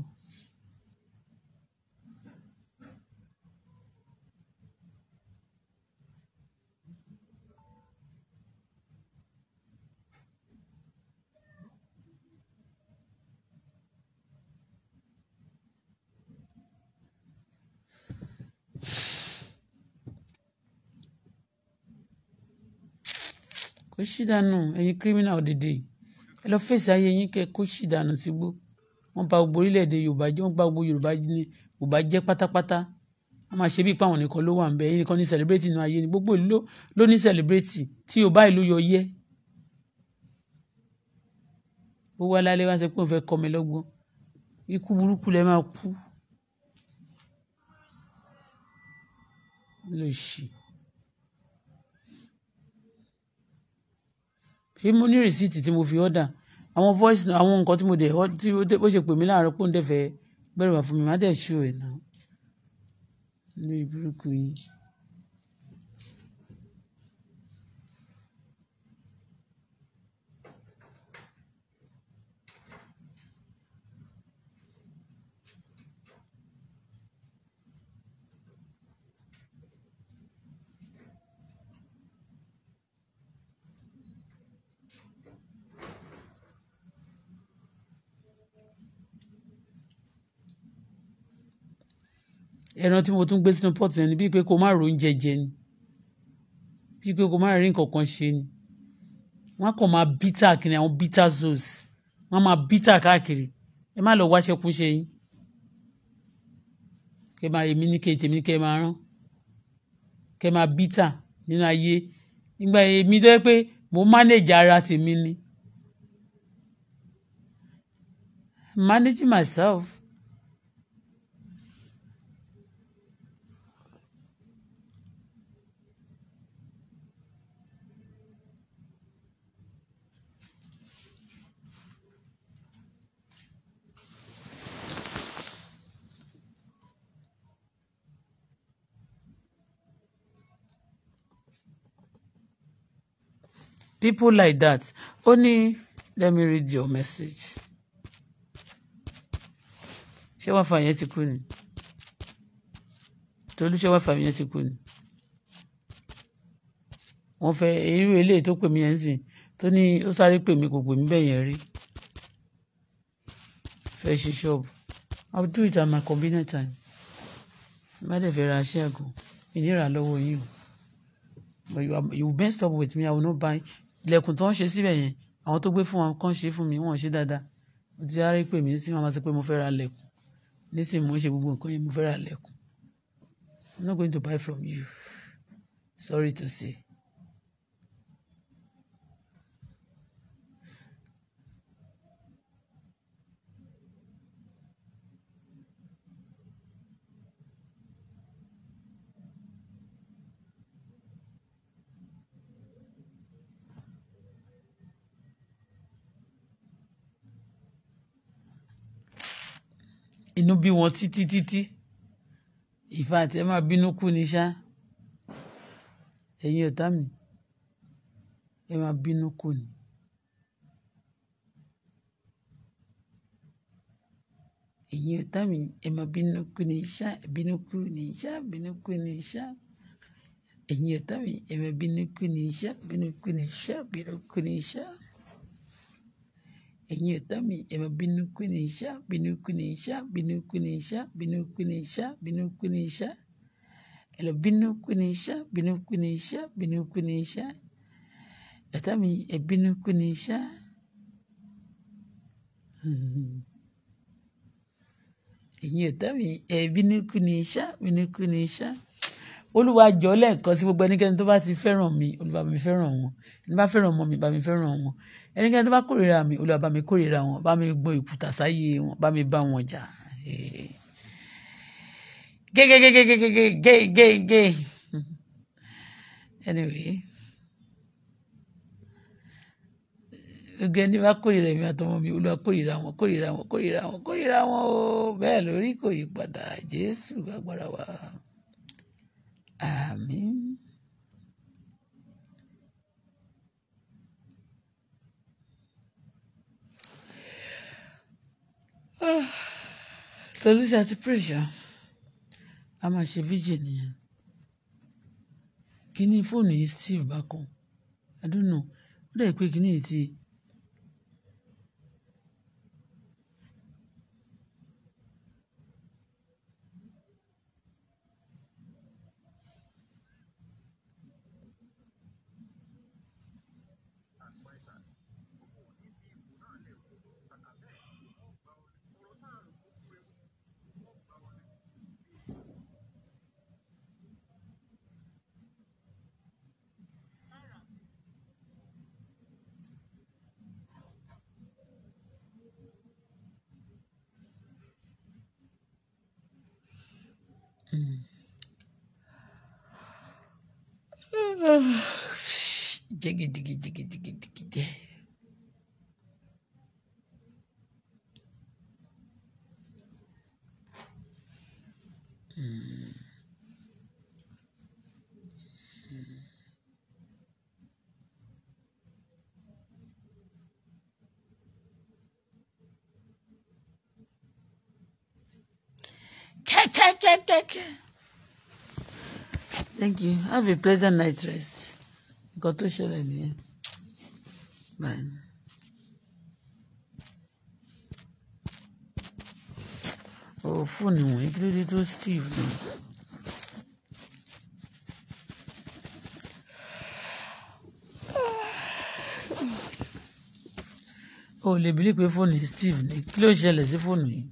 [SPEAKER 1] kò sí dànù ẹ̀yin criminal òdìdí ẹ lọ fèsì ayé yín kẹ́ kó sí dànù sígbó wọ́n bà gbogbo orílẹ̀-èdè Yorùbá jẹ́ wọ́n bà gbogbo Yorùbá jẹ́ pátápátá wọ́n máa ṣe bí ipá àwọn nìkan ló wà ń bẹ ẹ̀yin nìkan ní celebrate inú ayé ni gbogbo ìlú ló ní celebrate tí Yorùbá ìlú yọ yẹ ó wá lálẹ́ wá sọ pé òun fẹ́ kọ́ mi lọ́gbọ́n ikú burúkú lẹ máa kú ló ṣì. ṣé mo ní rìsíìtì tí mo fi ọ́dà àwọn voice àwọn nǹkan tí mo dẹ̀ tí ó ṣe pè mí láàárọ̀ pé òun dẹ̀ fẹ́ gbẹ̀rù wá fún mi má dẹ̀ ṣó ẹ̀ náà lórí burúkú yìí. ẹran tí mo tún gbé sínú pọ́ọ̀tù yẹn ni bíi pé kó má ro oúnjẹ jẹ ni bíi pé kó má rí nǹkan kan ṣe ni wọ́n kàn máa bítà kiri àwọn bitter sauce wọ́n máa bítà káàkiri ẹ má lọ wáṣẹ́ kún ṣe yín kẹ máa èmi ní kẹ tèmi kẹ máa rán kẹ máa bítà nínú ayé nígbà èmi tó yẹ pé mo manage ara tèmi ni managing myself. People like that. Only let me read your message. Ṣé wọ́n fa yẹn ti kú ni? Tolú ṣé wọ́n fa yẹn ti kú ni? Wọ́n fẹ́ irú eléyìí tó pè mí yẹn sìn tó ní ó sáré pè mí kò pè mí bẹ́ẹ̀ yẹn rí. Fẹ́ ṣe ṣọ́ọ̀bù. I will do it at my convenient time. Má dẹ̀ fẹ́ ra aṣẹ́ àgọ́. Ìnira lọ́wọ́ yín o. But you messed up with me. I will not buy. Ilẹ̀kùn tó ń ṣe síbẹ̀ yẹn àwọn tó gbé fún wọn kàn ṣe fún mi wọ́n ṣe dáadáa. Mo ti sáré pè mí sí wọn máa sọ pé mo fẹ́ ra lẹ̀kùn. Nísìnyí mo ń ṣe gbogbo nǹkan yẹn mo fẹ́ ra lẹ̀kùn. I'm not going to buy from you. Sorry to say. Inú bí wọn títí ìfà àti ẹ máa bínú kú ni ṣá ẹ̀yin ọ̀tá mi ẹ máa bínú kú ni. Ẹ̀yin ọ̀tá mi ẹ máa bínú kú ni ṣá bínú kú ni ṣá bínú kú ni ṣá ẹ̀yin ọ̀tá mi ẹ máa bínú kú ni ṣá bínú kú ni ṣá bínú kú ni ṣá. Ẹ̀yin ọ̀tá mi ẹ máa bínú kú ni ṣá bínú kú ni ṣá bínú kú ni ṣá bínú kú ni ṣá bínú kú ni ṣá ẹ lọ bínú kú ni ṣá bínú kú ni ṣá bínú kú ni ṣá ọ̀tá mi ẹ bínú kú ni ṣá. Ẹ̀yin ọ̀tá mi ẹ bínú kú ni ṣá bínú kú ni ṣá. Olúwa jọ̀ọ́ lẹ́ẹ̀kan sí gbogbo ẹnikẹ́ni tó bá ti fẹ́ràn mi Olúwa mi fẹ́ràn wọn ẹni bá fẹ́ràn ọmọ mi bá mi fẹ́ràn wọn ẹnikẹ́ni tó bá kórìíra mi Olúwa bá mi kórìíra wọn bá mi gbọ́n ìkùtà sáyé wọn bá mi bá wọn jà. Gégégégégégégégégé. Anyway gbogbo ẹni bá kórìíra mi àtọmọ mi Olúwa kórìíra wọn kórìíra wọn kórìíra wọn kórìíra wọn o bẹ́ẹ̀ lórí kò yí padà Jésù agbára wa. Àmín. Tolúṣà ti pressure a máa ṣe vigil nìyẹn kíní fóònù yìí Steve bákan I don't know ó dẹ̀ pé kíní yìí ti. Jiggy. Thank you. Have a pleasant night rest. Nǹkan tó ṣẹlẹ̀ nìyẹn. Bye. fóònù wọ̀nyí kí ló dé tó Steve ni. O lè bílí pé fóònù Steve ni kí ló ṣẹlẹ̀ sí fóònù yìí.